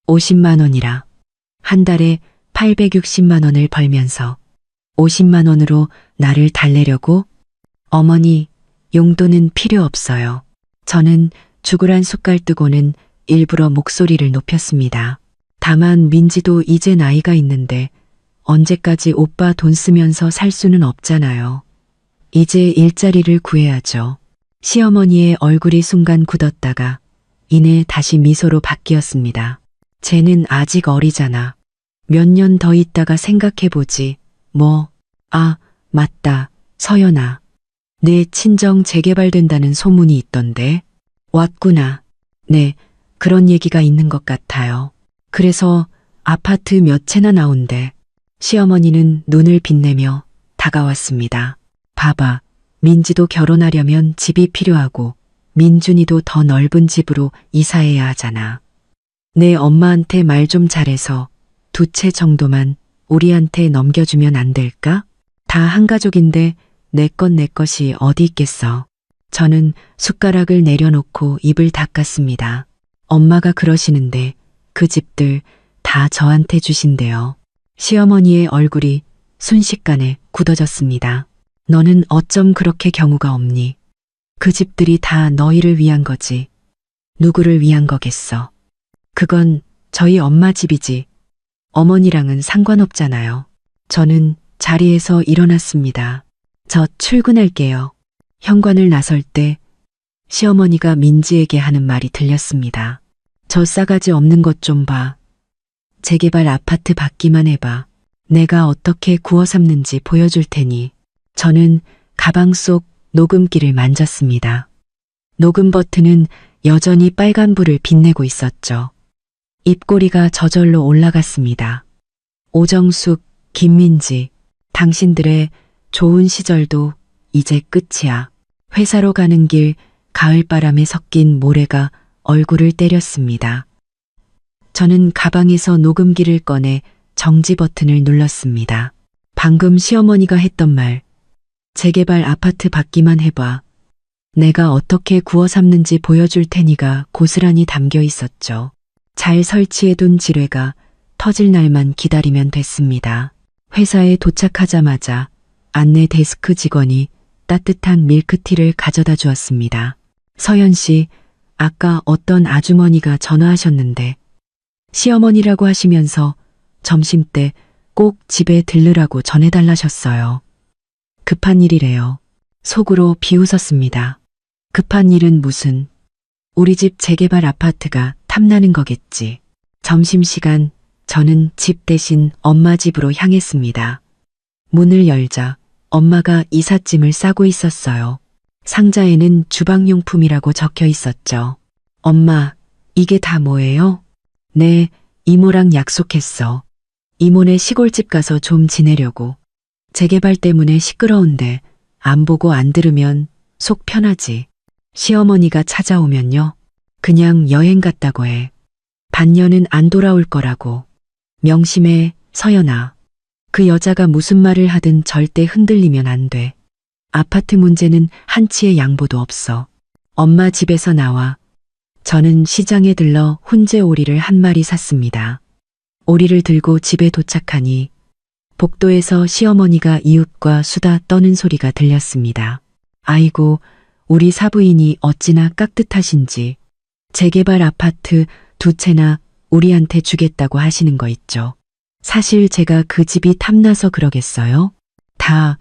50만 원이라. 한 달에 860만 원을 벌면서 50만 원으로 나를 달래려고? 어머니, 용돈은 필요 없어요. 저는 죽을 숟갈 뜨고는 일부러 목소리를 높였습니다. 다만 민지도 이제 나이가 있는데 언제까지 오빠 돈 쓰면서 살 수는 없잖아요. 이제 일자리를 구해야죠. 시어머니의 얼굴이 순간 굳었다가 이내 다시 미소로 바뀌었습니다. 쟤는 아직 어리잖아. 몇 년 더 있다가 생각해보지. 뭐, 아, 맞다. 서연아. 내 친정 재개발된다는 소문이 있던데. 왔구나. 네, 그런 얘기가 있는 것 같아요. 그래서 아파트 몇 채나 나온대. 시어머니는 눈을 빛내며 다가왔습니다. 봐봐. 민지도 결혼하려면 집이 필요하고 민준이도 더 넓은 집으로 이사해야 하잖아. 내 엄마한테 말 좀 잘해서 2채 정도만 우리한테 넘겨주면 안 될까? 다 한 가족인데 내 것 내 것이 어디 있겠어. 저는 숟가락을 내려놓고 입을 닦았습니다. 엄마가 그러시는데 그 집들 다 저한테 주신대요. 시어머니의 얼굴이 순식간에 굳어졌습니다. 너는 어쩜 그렇게 경우가 없니? 그 집들이 다 너희를 위한 거지. 누구를 위한 거겠어. 그건 저희 엄마 집이지. 어머니랑은 상관없잖아요. 저는 자리에서 일어났습니다. 저 출근할게요. 현관을 나설 때 시어머니가 민지에게 하는 말이 들렸습니다. 저 싸가지 없는 것 좀 봐. 재개발 아파트 받기만 해봐. 내가 어떻게 구워 삶는지 보여줄 테니. 저는 가방 속 녹음기를 만졌습니다. 녹음 버튼은 여전히 빨간불을 빛내고 있었죠. 입꼬리가 저절로 올라갔습니다. 오정숙, 김민지, 당신들의 좋은 시절도 이제 끝이야. 회사로 가는 길 가을바람에 섞인 모래가 얼굴을 때렸습니다. 저는 가방에서 녹음기를 꺼내 정지 버튼을 눌렀습니다. 방금 시어머니가 했던 말, 재개발 아파트 받기만 해봐. 내가 어떻게 구워 삶는지 보여줄 테니가 고스란히 담겨 있었죠. 잘 설치해둔 지뢰가 터질 날만 기다리면 됐습니다. 회사에 도착하자마자 안내 데스크 직원이 따뜻한 밀크티를 가져다 주었습니다. 서연 씨, 아까 어떤 아주머니가 전화하셨는데 시어머니라고 하시면서 점심때 꼭 집에 들르라고 전해달라셨어요. 급한 일이래요. 속으로 비웃었습니다. 급한 일은 무슨, 우리 집 재개발 아파트가 탐나는 거겠지. 점심시간 저는 집 대신 엄마 집으로 향했습니다. 문을 열자 엄마가 이삿짐을 싸고 있었어요. 상자에는 주방용품이라고 적혀 있었죠. 엄마, 이게 다 뭐예요? 네, 이모랑 약속했어. 이모네 시골집 가서 좀 지내려고. 재개발 때문에 시끄러운데 안 보고 안 들으면 속 편하지. 시어머니가 찾아오면요. 그냥 여행 갔다고 해. 반년은 안 돌아올 거라고. 명심해, 서연아. 그 여자가 무슨 말을 하든 절대 흔들리면 안 돼. 아파트 문제는 한치의 양보도 없어. 엄마 집에서 나와 저는 시장에 들러 훈제 오리를 한 마리 샀습니다. 오리를 들고 집에 도착하니 복도에서 시어머니가 이웃과 수다 떠는 소리가 들렸습니다. 아이고, 우리 사부인이 어찌나 깍듯하신지 재개발 아파트 2채나 우리한테 주겠다고 하시는 거 있죠. 사실 제가 그 집이 탐나서 그러겠어요? 다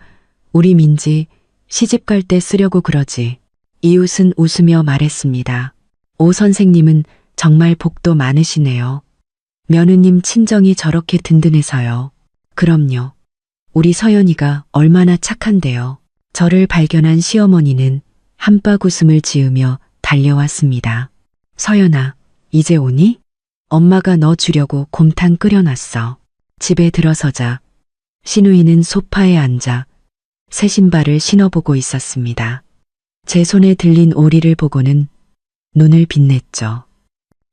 우리 민지 시집 갈 때 쓰려고 그러지. 이웃은 웃으며 말했습니다. 오 선생님은 정말 복도 많으시네요. 며느님 친정이 저렇게 든든해서요. 그럼요. 우리 서연이가 얼마나 착한데요. 저를 발견한 시어머니는 한박 웃음을 지으며 달려왔습니다. 서연아, 이제 오니? 엄마가 너 주려고 곰탕 끓여놨어. 집에 들어서자 시누이는 소파에 앉아 새 신발을 신어보고 있었습니다. 제 손에 들린 오리를 보고는 눈을 빛냈죠.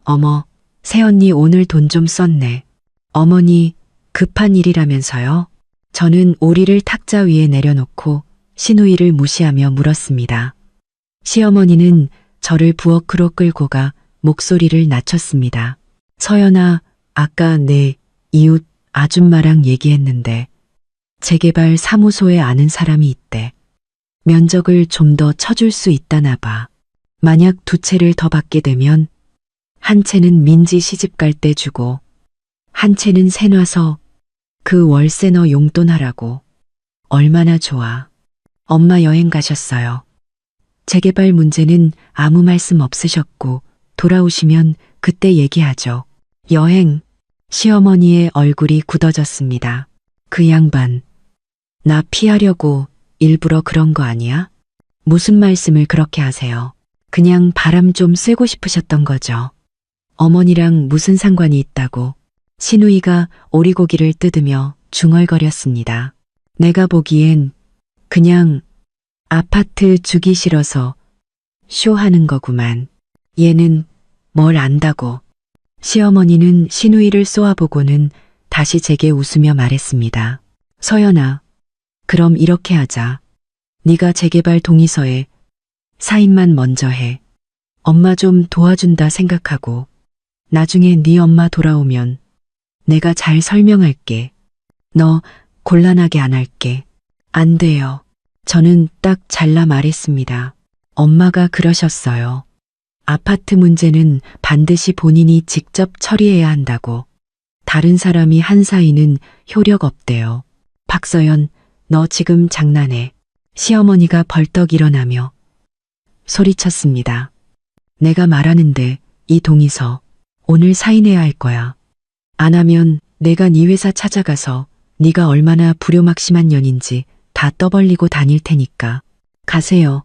어머, 새언니 오늘 돈 좀 썼네. 어머니, 급한 일이라면서요? 저는 오리를 탁자 위에 내려놓고 시누이를 무시하며 물었습니다. 시어머니는 저를 부엌으로 끌고 가 목소리를 낮췄습니다. 서연아, 아까 내 이웃 아줌마랑 얘기했는데 재개발 사무소에 아는 사람이 있대. 면적을 좀 더 쳐줄 수 있다나 봐. 만약 2채를 더 받게 되면 한 채는 민지 시집 갈 때 주고 한 채는 세놔서 그 월세 너 용돈 하라고. 얼마나 좋아. 엄마 여행 가셨어요. 재개발 문제는 아무 말씀 없으셨고 돌아오시면 그때 얘기하죠. 여행. 시어머니의 얼굴이 굳어졌습니다. 그 양반. 나 피하려고 일부러 그런 거 아니야? 무슨 말씀을 그렇게 하세요? 그냥 바람 좀 쐬고 싶으셨던 거죠. 어머니랑 무슨 상관이 있다고. 시누이가 오리고기를 뜯으며 중얼거렸습니다. 내가 보기엔 그냥 아파트 주기 싫어서 쇼하는 거구만. 얘는 뭘 안다고. 시어머니는 시누이를 쏘아보고는 다시 제게 웃으며 말했습니다. 서연아, 그럼 이렇게 하자. 네가 재개발 동의서에 사인만 먼저 해. 엄마 좀 도와준다 생각하고 나중에 네 엄마 돌아오면 내가 잘 설명할게. 너 곤란하게 안 할게. 안 돼요. 저는 딱 잘라 말했습니다. 엄마가 그러셨어요. 아파트 문제는 반드시 본인이 직접 처리해야 한다고. 다른 사람이 한 사이는 효력 없대요. 박서연, 너 지금 장난해. 시어머니가 벌떡 일어나며 소리쳤습니다. 내가 말하는데 이 동의서 오늘 사인해야 할 거야. 안 하면 내가 네 회사 찾아가서 네가 얼마나 불효막심한 년인지 다 떠벌리고 다닐 테니까. 가세요.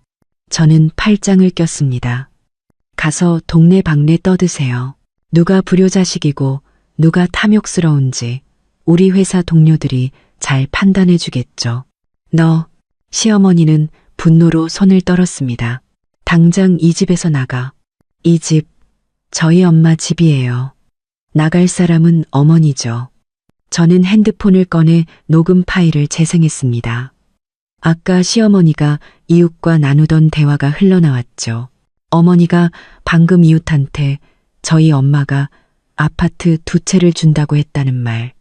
저는 팔짱을 꼈습니다. 가서 동네 방네 떠드세요. 누가 불효자식이고 누가 탐욕스러운지 우리 회사 동료들이 잘 판단해 주겠죠. 너, 시어머니는 분노로 손을 떨었습니다. 당장 이 집에서 나가. 이 집, 저희 엄마 집이에요. 나갈 사람은 어머니죠. 저는 핸드폰을 꺼내 녹음 파일을 재생했습니다. 아까 시어머니가 이웃과 나누던 대화가 흘러나왔죠. 어머니가 방금 이웃한테 저희 엄마가 아파트 2채를 준다고 했다는 말,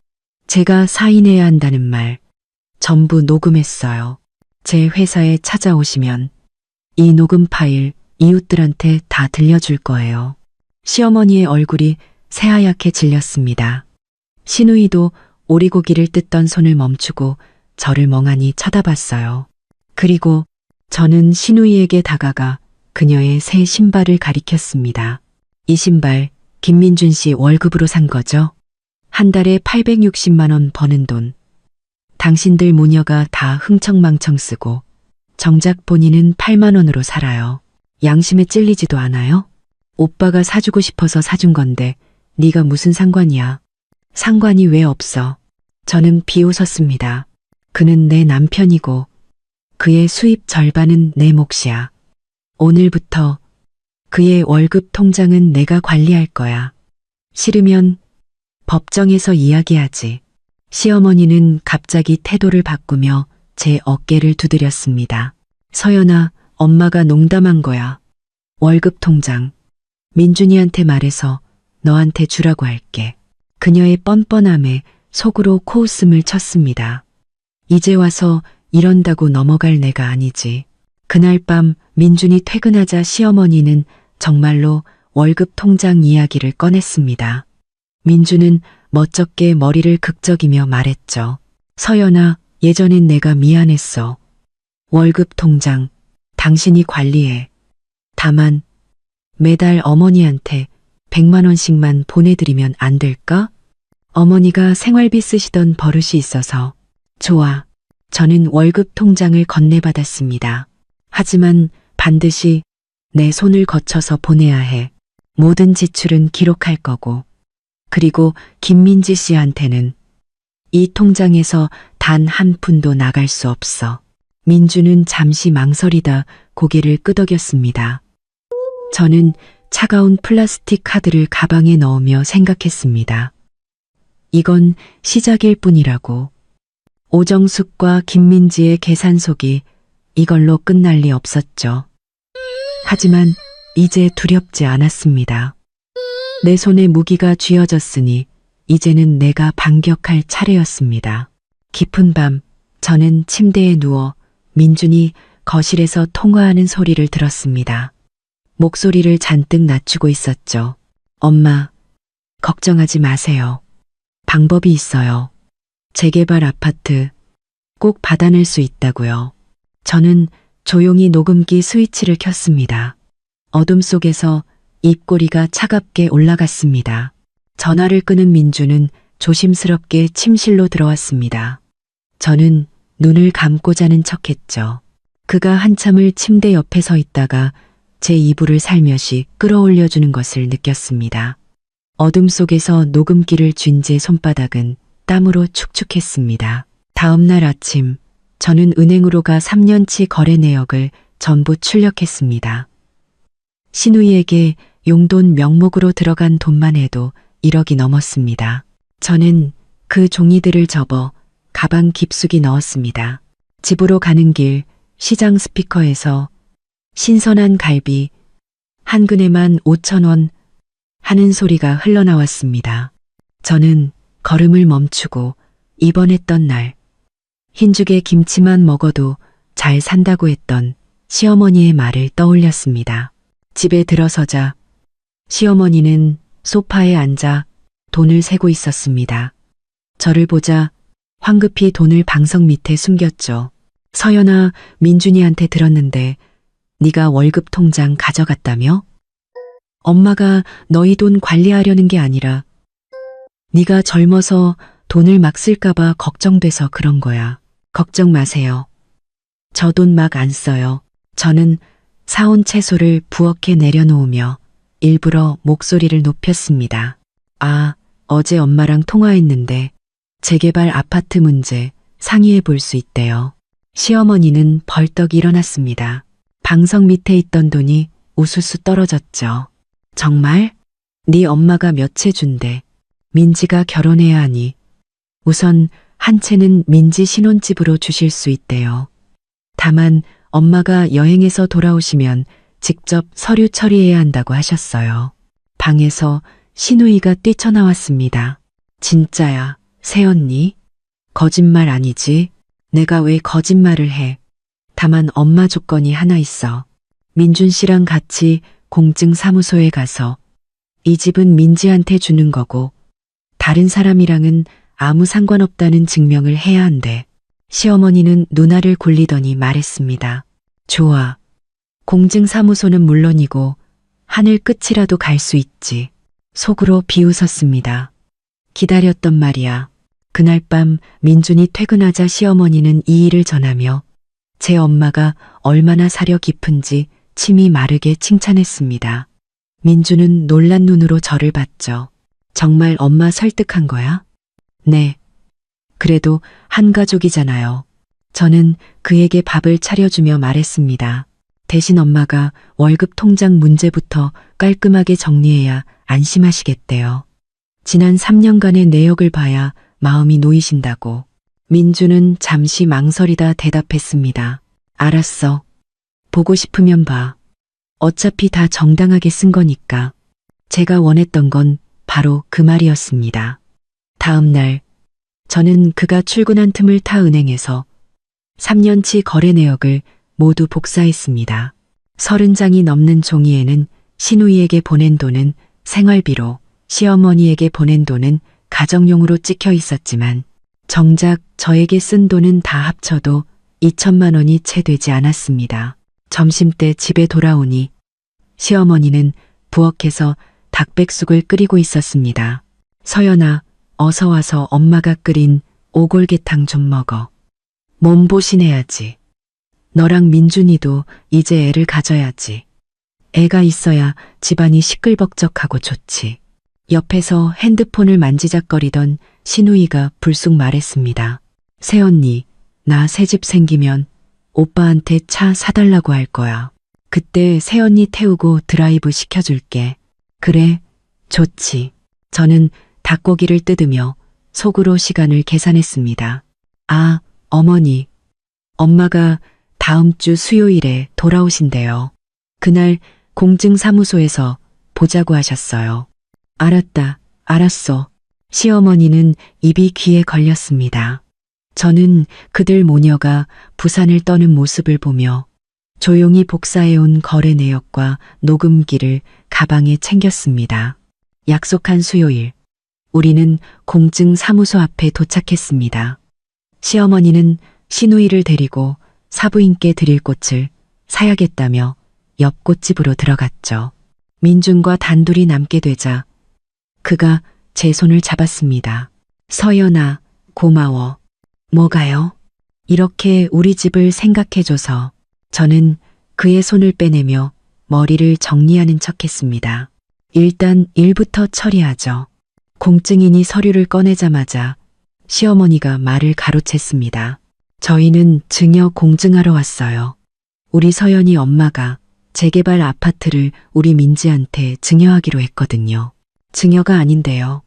제가 사인해야 한다는 말, 전부 녹음했어요. 제 회사에 찾아오시면 이 녹음 파일 이웃들한테 다 들려줄 거예요. 시어머니의 얼굴이 새하얗게 질렸습니다. 시누이도 오리고기를 뜯던 손을 멈추고 저를 멍하니 쳐다봤어요. 그리고 저는 시누이에게 다가가 그녀의 새 신발을 가리켰습니다. 이 신발 김민준 씨 월급으로 산 거죠? 한 달에 860만 원 버는 돈. 당신들 모녀가 다 흥청망청 쓰고 정작 본인은 8만 원으로 살아요. 양심에 찔리지도 않아요? 오빠가 사주고 싶어서 사준 건데 네가 무슨 상관이야. 상관이 왜 없어. 저는 비웃었습니다. 그는 내 남편이고 그의 수입 절반은 내 몫이야. 오늘부터 그의 월급 통장은 내가 관리할 거야. 싫으면 법정에서 이야기하지. 시어머니는 갑자기 태도를 바꾸며 제 어깨를 두드렸습니다. 서연아, 엄마가 농담한 거야. 월급 통장. 민준이한테 말해서 너한테 주라고 할게. 그녀의 뻔뻔함에 속으로 코웃음을 쳤습니다. 이제 와서 이런다고 넘어갈 내가 아니지. 그날 밤 민준이 퇴근하자 시어머니는 정말로 월급 통장 이야기를 꺼냈습니다. 민준은 멋쩍게 머리를 극적이며 말했죠. 서연아, 예전엔 내가 미안했어. 월급 통장, 당신이 관리해. 다만 매달 어머니한테 100만 원씩만 보내드리면 안 될까? 어머니가 생활비 쓰시던 버릇이 있어서. 좋아. 저는 월급 통장을 건네받았습니다. 하지만 반드시 내 손을 거쳐서 보내야 해. 모든 지출은 기록할 거고. 그리고 김민지 씨한테는 이 통장에서 단 한 푼도 나갈 수 없어. 민주는 잠시 망설이다 고개를 끄덕였습니다. 저는 차가운 플라스틱 카드를 가방에 넣으며 생각했습니다. 이건 시작일 뿐이라고. 오정숙과 김민지의 계산속이 이걸로 끝날 리 없었죠. 하지만 이제 두렵지 않았습니다. 내 손에 무기가 쥐어졌으니 이제는 내가 반격할 차례였습니다. 깊은 밤 저는 침대에 누워 민준이 거실에서 통화하는 소리를 들었습니다. 목소리를 잔뜩 낮추고 있었죠. 엄마, 걱정하지 마세요. 방법이 있어요. 재개발 아파트 꼭 받아낼 수 있다고요. 저는 조용히 녹음기 스위치를 켰습니다. 어둠 속에서 입꼬리가 차갑게 올라갔습니다. 전화를 끄는 민주는 조심스럽게 침실로 들어왔습니다. 저는 눈을 감고 자는 척했죠. 그가 한참을 침대 옆에 서 있다가 제 이불을 살며시 끌어올려주는 것을 느꼈습니다. 어둠 속에서 녹음기를 쥔 제 손바닥은 땀으로 축축했습니다. 다음 날 아침 저는 은행으로 가 3년치 거래 내역을 전부 출력했습니다. 신우이에게 용돈 명목으로 들어간 돈만 해도 1억이 넘었습니다. 저는 그 종이들을 접어 가방 깊숙이 넣었습니다. 집으로 가는 길 시장 스피커에서 신선한 갈비 한 근에만 5,000원 하는 소리가 흘러나왔습니다. 저는 걸음을 멈추고 입원했던 날 흰죽에 김치만 먹어도 잘 산다고 했던 시어머니의 말을 떠올렸습니다. 집에 들어서자 시어머니는 소파에 앉아 돈을 세고 있었습니다. 저를 보자 황급히 돈을 방석 밑에 숨겼죠. 서연아, 민준이한테 들었는데 네가 월급 통장 가져갔다며? 엄마가 너희 돈 관리하려는 게 아니라 네가 젊어서 돈을 막 쓸까봐 걱정돼서 그런 거야. 걱정 마세요. 저 돈 막 안 써요. 저는 사온 채소를 부엌에 내려놓으며 일부러 목소리를 높였습니다. 아, 어제 엄마랑 통화했는데 재개발 아파트 문제 상의해 볼 수 있대요. 시어머니는 벌떡 일어났습니다. 방석 밑에 있던 돈이 우수수 떨어졌죠. 정말? 네 엄마가 몇 채 준대. 민지가 결혼해야 하니 우선 한 채는 민지 신혼집으로 주실 수 있대요. 다만 엄마가 여행에서 돌아오시면 직접 서류 처리해야 한다고 하셨어요. 방에서 신우이가 뛰쳐나왔습니다. 진짜야, 새언니? 거짓말 아니지? 내가 왜 거짓말을 해? 다만 엄마 조건이 하나 있어. 민준 씨랑 같이 공증사무소에 가서 이 집은 민지한테 주는 거고 다른 사람이랑은 아무 상관없다는 증명을 해야 한대. 시어머니는 눈알을 굴리더니 말했습니다. 좋아. 공증사무소는 물론이고 하늘 끝이라도 갈 수 있지. 속으로 비웃었습니다. 기다렸던 말이야. 그날 밤 민준이 퇴근하자 시어머니는 이 일을 전하며 제 엄마가 얼마나 사려 깊은지 침이 마르게 칭찬했습니다. 민준은 놀란 눈으로 저를 봤죠. 정말 엄마 설득한 거야? 네. 그래도 한 가족이잖아요. 저는 그에게 밥을 차려주며 말했습니다. 대신 엄마가 월급 통장 문제부터 깔끔하게 정리해야 안심하시겠대요. 지난 3년간의 내역을 봐야 마음이 놓이신다고. 민주는 잠시 망설이다 대답했습니다. 알았어. 보고 싶으면 봐. 어차피 다 정당하게 쓴 거니까. 제가 원했던 건 바로 그 말이었습니다. 다음 날, 저는 그가 출근한 틈을 타 은행에서 3년치 거래 내역을 모두 복사했습니다. 30장이 넘는 종이에는 신우이에게 보낸 돈은 생활비로, 시어머니에게 보낸 돈은 가정용으로 찍혀 있었지만 정작 저에게 쓴 돈은 다 합쳐도 2천만 원이 채 되지 않았습니다. 점심때 집에 돌아오니 시어머니는 부엌에서 닭백숙을 끓이고 있었습니다. 서연아, 어서 와서 엄마가 끓인 오골계탕 좀 먹어. 몸보신해야지. 너랑 민준이도 이제 애를 가져야지. 애가 있어야 집안이 시끌벅적하고 좋지. 옆에서 핸드폰을 만지작거리던 신우이가 불쑥 말했습니다. 새언니, 나 새집 생기면 오빠한테 차 사달라고 할 거야. 그때 새언니 태우고 드라이브 시켜줄게. 그래, 좋지. 저는 닭고기를 뜯으며 속으로 시간을 계산했습니다. 아, 어머니. 엄마가 다음 주 수요일에 돌아오신대요. 그날 공증사무소에서 보자고 하셨어요. 알았다, 알았어. 시어머니는 입이 귀에 걸렸습니다. 저는 그들 모녀가 부산을 떠는 모습을 보며 조용히 복사해온 거래 내역과 녹음기를 가방에 챙겼습니다. 약속한 수요일, 우리는 공증사무소 앞에 도착했습니다. 시어머니는 신우이를 데리고 사부인께 드릴 꽃을 사야겠다며 옆 꽃집으로 들어갔죠. 민준과 단둘이 남게 되자 그가 제 손을 잡았습니다. 서연아, 고마워. 뭐가요? 이렇게 우리 집을 생각해줘서. 저는 그의 손을 빼내며 머리를 정리하는 척했습니다. 일단 일부터 처리하죠. 공증인이 서류를 꺼내자마자 시어머니가 말을 가로챘습니다. 저희는 증여 공증하러 왔어요. 우리 서연이 엄마가 재개발 아파트를 우리 민지한테 증여하기로 했거든요. 증여가 아닌데요.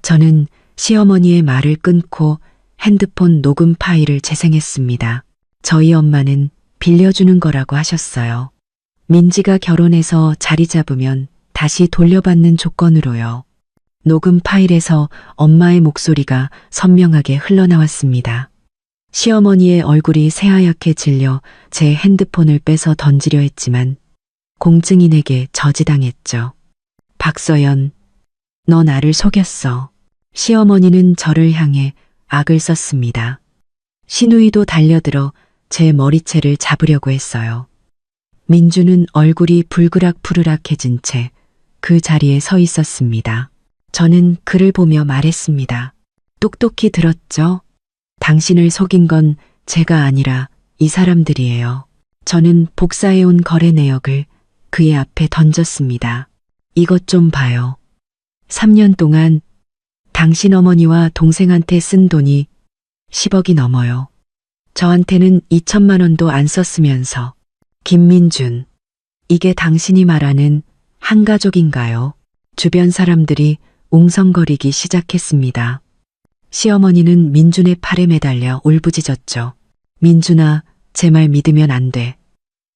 저는 시어머니의 말을 끊고 핸드폰 녹음 파일을 재생했습니다. 저희 엄마는 빌려주는 거라고 하셨어요. 민지가 결혼해서 자리 잡으면 다시 돌려받는 조건으로요. 녹음 파일에서 엄마의 목소리가 선명하게 흘러나왔습니다. 시어머니의 얼굴이 새하얗게 질려 제 핸드폰을 빼서 던지려 했지만 공증인에게 저지당했죠. 박서연, 너 나를 속였어. 시어머니는 저를 향해 악을 썼습니다. 신우이도 달려들어 제 머리채를 잡으려고 했어요. 민주는 얼굴이 불그락푸르락해진 채 그 자리에 서 있었습니다. 저는 그를 보며 말했습니다. 똑똑히 들었죠? 당신을 속인 건 제가 아니라 이 사람들이에요. 저는 복사해온 거래 내역을 그의 앞에 던졌습니다. 이것 좀 봐요. 3년 동안 당신 어머니와 동생한테 쓴 돈이 10억이 넘어요. 저한테는 2천만 원도 안 썼으면서. 김민준, 이게 당신이 말하는 한가족인가요? 주변 사람들이 웅성거리기 시작했습니다. 시어머니는 민준의 팔에 매달려 울부짖었죠. 민준아, 제 말 믿으면 안 돼.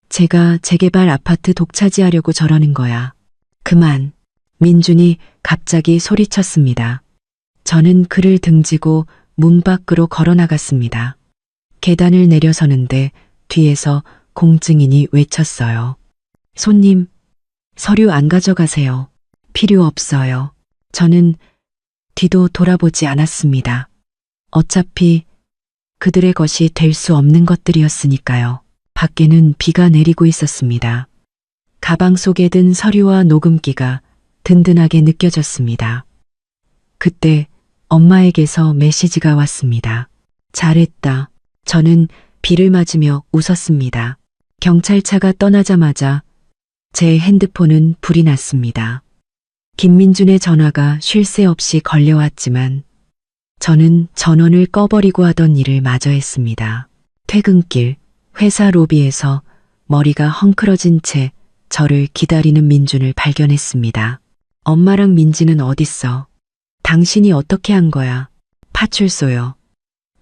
제가 재개발 아파트 독차지하려고 저러는 거야. 그만. 민준이 갑자기 소리쳤습니다. 저는 그를 등지고 문 밖으로 걸어 나갔습니다. 계단을 내려서는데 뒤에서 공증인이 외쳤어요. 손님, 서류 안 가져가세요. 필요 없어요. 저는 뒤도 돌아보지 않았습니다. 어차피 그들의 것이 될 수 없는 것들이었으니까요. 밖에는 비가 내리고 있었습니다. 가방 속에 든 서류와 녹음기가 든든하게 느껴졌습니다. 그때 엄마에게서 메시지가 왔습니다. 잘했다. 저는 비를 맞으며 웃었습니다. 경찰차가 떠나자마자 제 핸드폰은 불이 났습니다. 김민준의 전화가 쉴 새 없이 걸려왔지만 저는 전원을 꺼버리고 하던 일을 마저 했습니다. 퇴근길 회사 로비에서 머리가 헝클어진 채 저를 기다리는 민준을 발견했습니다. 엄마랑 민지는 어딨어? 당신이 어떻게 한 거야? 파출소요.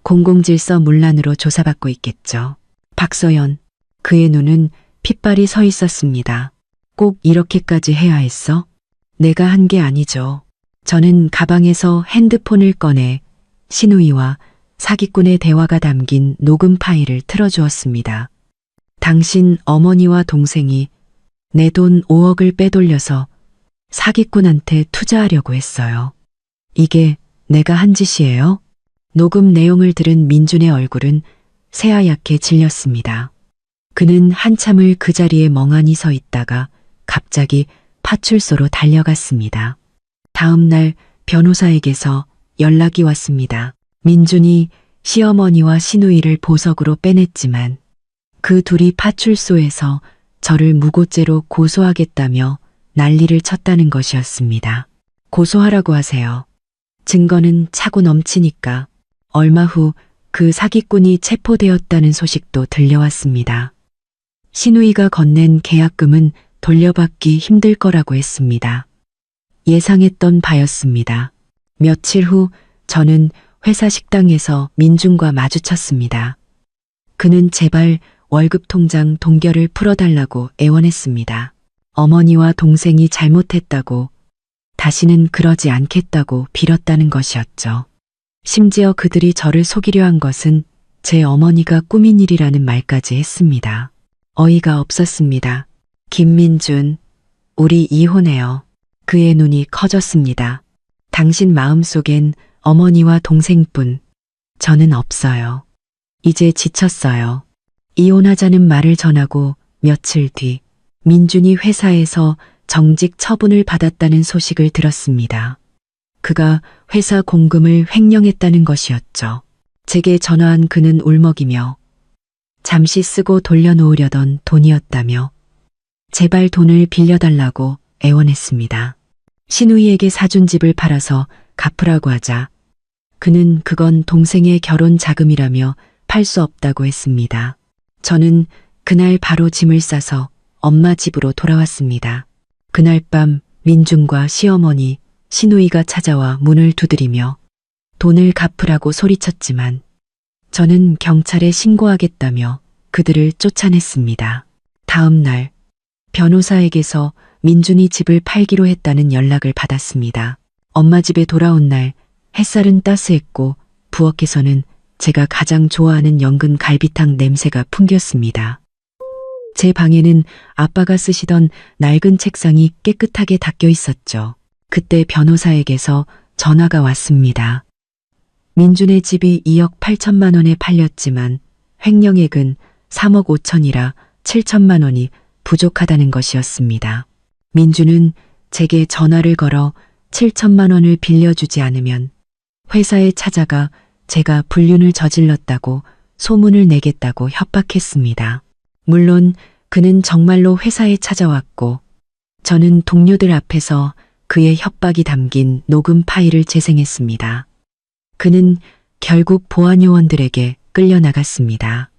공공질서 문란으로 조사받고 있겠죠. 박서연, 그의 눈은 핏발이 서 있었습니다. 꼭 이렇게까지 해야 했어? 내가 한 게 아니죠. 저는 가방에서 핸드폰을 꺼내 신우이와 사기꾼의 대화가 담긴 녹음 파일을 틀어주었습니다. 당신 어머니와 동생이 내 돈 5억을 빼돌려서 사기꾼한테 투자하려고 했어요. 이게 내가 한 짓이에요? 녹음 내용을 들은 민준의 얼굴은 새하얗게 질렸습니다. 그는 한참을 그 자리에 멍하니 서 있다가 갑자기 파출소로 달려갔습니다. 다음 날 변호사에게서 연락이 왔습니다. 민준이 시어머니와 시누이를 보석으로 빼냈지만 그 둘이 파출소에서 저를 무고죄로 고소하겠다며 난리를 쳤다는 것이었습니다. 고소하라고 하세요. 증거는 차고 넘치니까. 얼마 후 그 사기꾼이 체포되었다는 소식도 들려왔습니다. 시누이가 건넨 계약금은 돌려받기 힘들 거라고 했습니다. 예상했던 바였습니다. 며칠 후 저는 회사 식당에서 민준과 마주쳤습니다. 그는 제발 월급 통장 동결을 풀어달라고 애원했습니다. 어머니와 동생이 잘못했다고, 다시는 그러지 않겠다고 빌었다는 것이었죠. 심지어 그들이 저를 속이려 한 것은 제 어머니가 꾸민 일이라는 말까지 했습니다. 어이가 없었습니다. 김민준, 우리 이혼해요. 그의 눈이 커졌습니다. 당신 마음속엔 어머니와 동생뿐, 저는 없어요. 이제 지쳤어요. 이혼하자는 말을 전하고 며칠 뒤 민준이 회사에서 정직 처분을 받았다는 소식을 들었습니다. 그가 회사 공금을 횡령했다는 것이었죠. 제게 전화한 그는 울먹이며 잠시 쓰고 돌려놓으려던 돈이었다며 제발 돈을 빌려달라고 애원했습니다. 시누이에게 사준 집을 팔아서 갚으라고 하자 그는 그건 동생의 결혼 자금이라며 팔 수 없다고 했습니다. 저는 그날 바로 짐을 싸서 엄마 집으로 돌아왔습니다. 그날 밤 민준과 시어머니, 시누이가 찾아와 문을 두드리며 돈을 갚으라고 소리쳤지만 저는 경찰에 신고하겠다며 그들을 쫓아냈습니다. 다음 날 변호사에게서 민준이 집을 팔기로 했다는 연락을 받았습니다. 엄마 집에 돌아온 날 햇살은 따스했고 부엌에서는 제가 가장 좋아하는 연근 갈비탕 냄새가 풍겼습니다. 제 방에는 아빠가 쓰시던 낡은 책상이 깨끗하게 닦여 있었죠. 그때 변호사에게서 전화가 왔습니다. 민준의 집이 2억 8천만 원에 팔렸지만 횡령액은 3억 5천이라 7천만 원이 부족하다는 것이었습니다. 민준은 제게 전화를 걸어 7천만 원을 빌려주지 않으면 회사에 찾아가 제가 불륜을 저질렀다고 소문을 내겠다고 협박했습니다. 물론 그는 정말로 회사에 찾아왔고 저는 동료들 앞에서 그의 협박이 담긴 녹음 파일을 재생했습니다. 그는 결국 보안요원들에게 끌려나갔습니다.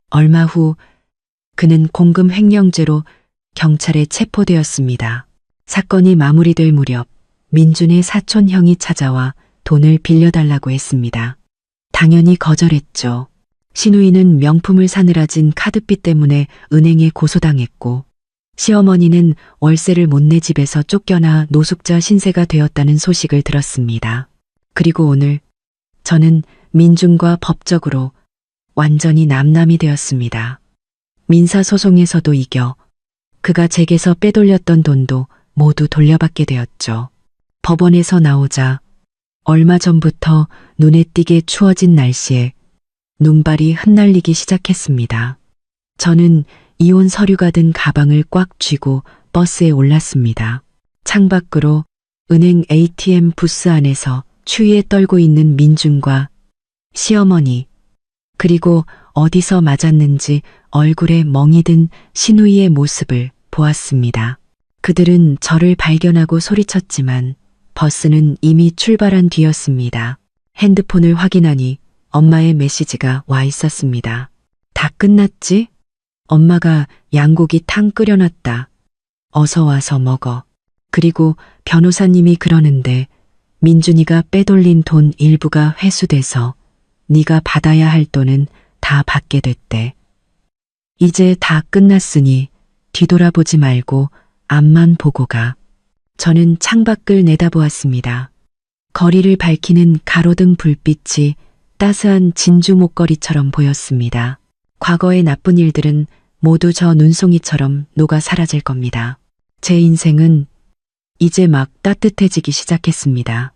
얼마 후 그는 공금 횡령죄로 경찰에 체포되었습니다. 사건이 마무리될 무렵 민준의 사촌 형이 찾아와 돈을 빌려달라고 했습니다. 당연히 거절했죠. 시누이는 명품을 사느라 진 카드비 때문에 은행에 고소당했고 시어머니는 월세를 못 내 집에서 쫓겨나 노숙자 신세가 되었다는 소식을 들었습니다. 그리고 오늘 저는 민준과 법적으로 완전히 남남이 되었습니다. 민사소송에서도 이겨 그가 제게서 빼돌렸던 돈도 모두 돌려받게 되었죠. 법원에서 나오자 얼마 전부터 눈에 띄게 추워진 날씨에 눈발이 흩날리기 시작했습니다. 저는 이혼 서류가 든 가방을 꽉 쥐고 버스에 올랐습니다. 창밖으로 은행 ATM 부스 안에서 추위에 떨고 있는 민준과 시어머니, 그리고 어디서 맞았는지 얼굴에 멍이 든 시누이의 모습을 보았습니다. 그들은 저를 발견하고 소리쳤지만 버스는 이미 출발한 뒤였습니다. 핸드폰을 확인하니 엄마의 메시지가 와 있었습니다. 다 끝났지? 엄마가 양고기 탕 끓여놨다. 어서 와서 먹어. 그리고 변호사님이 그러는데 민준이가 빼돌린 돈 일부가 회수돼서 네가 받아야 할 돈은 다 받게 됐대. 이제 다 끝났으니 뒤돌아보지 말고 앞만 보고 가. 저는 창밖을 내다보았습니다. 거리를 밝히는 가로등 불빛이 따스한 진주 목걸이처럼 보였습니다. 과거의 나쁜 일들은 모두 저 눈송이처럼 녹아 사라질 겁니다. 제 인생은 이제 막 따뜻해지기 시작했습니다.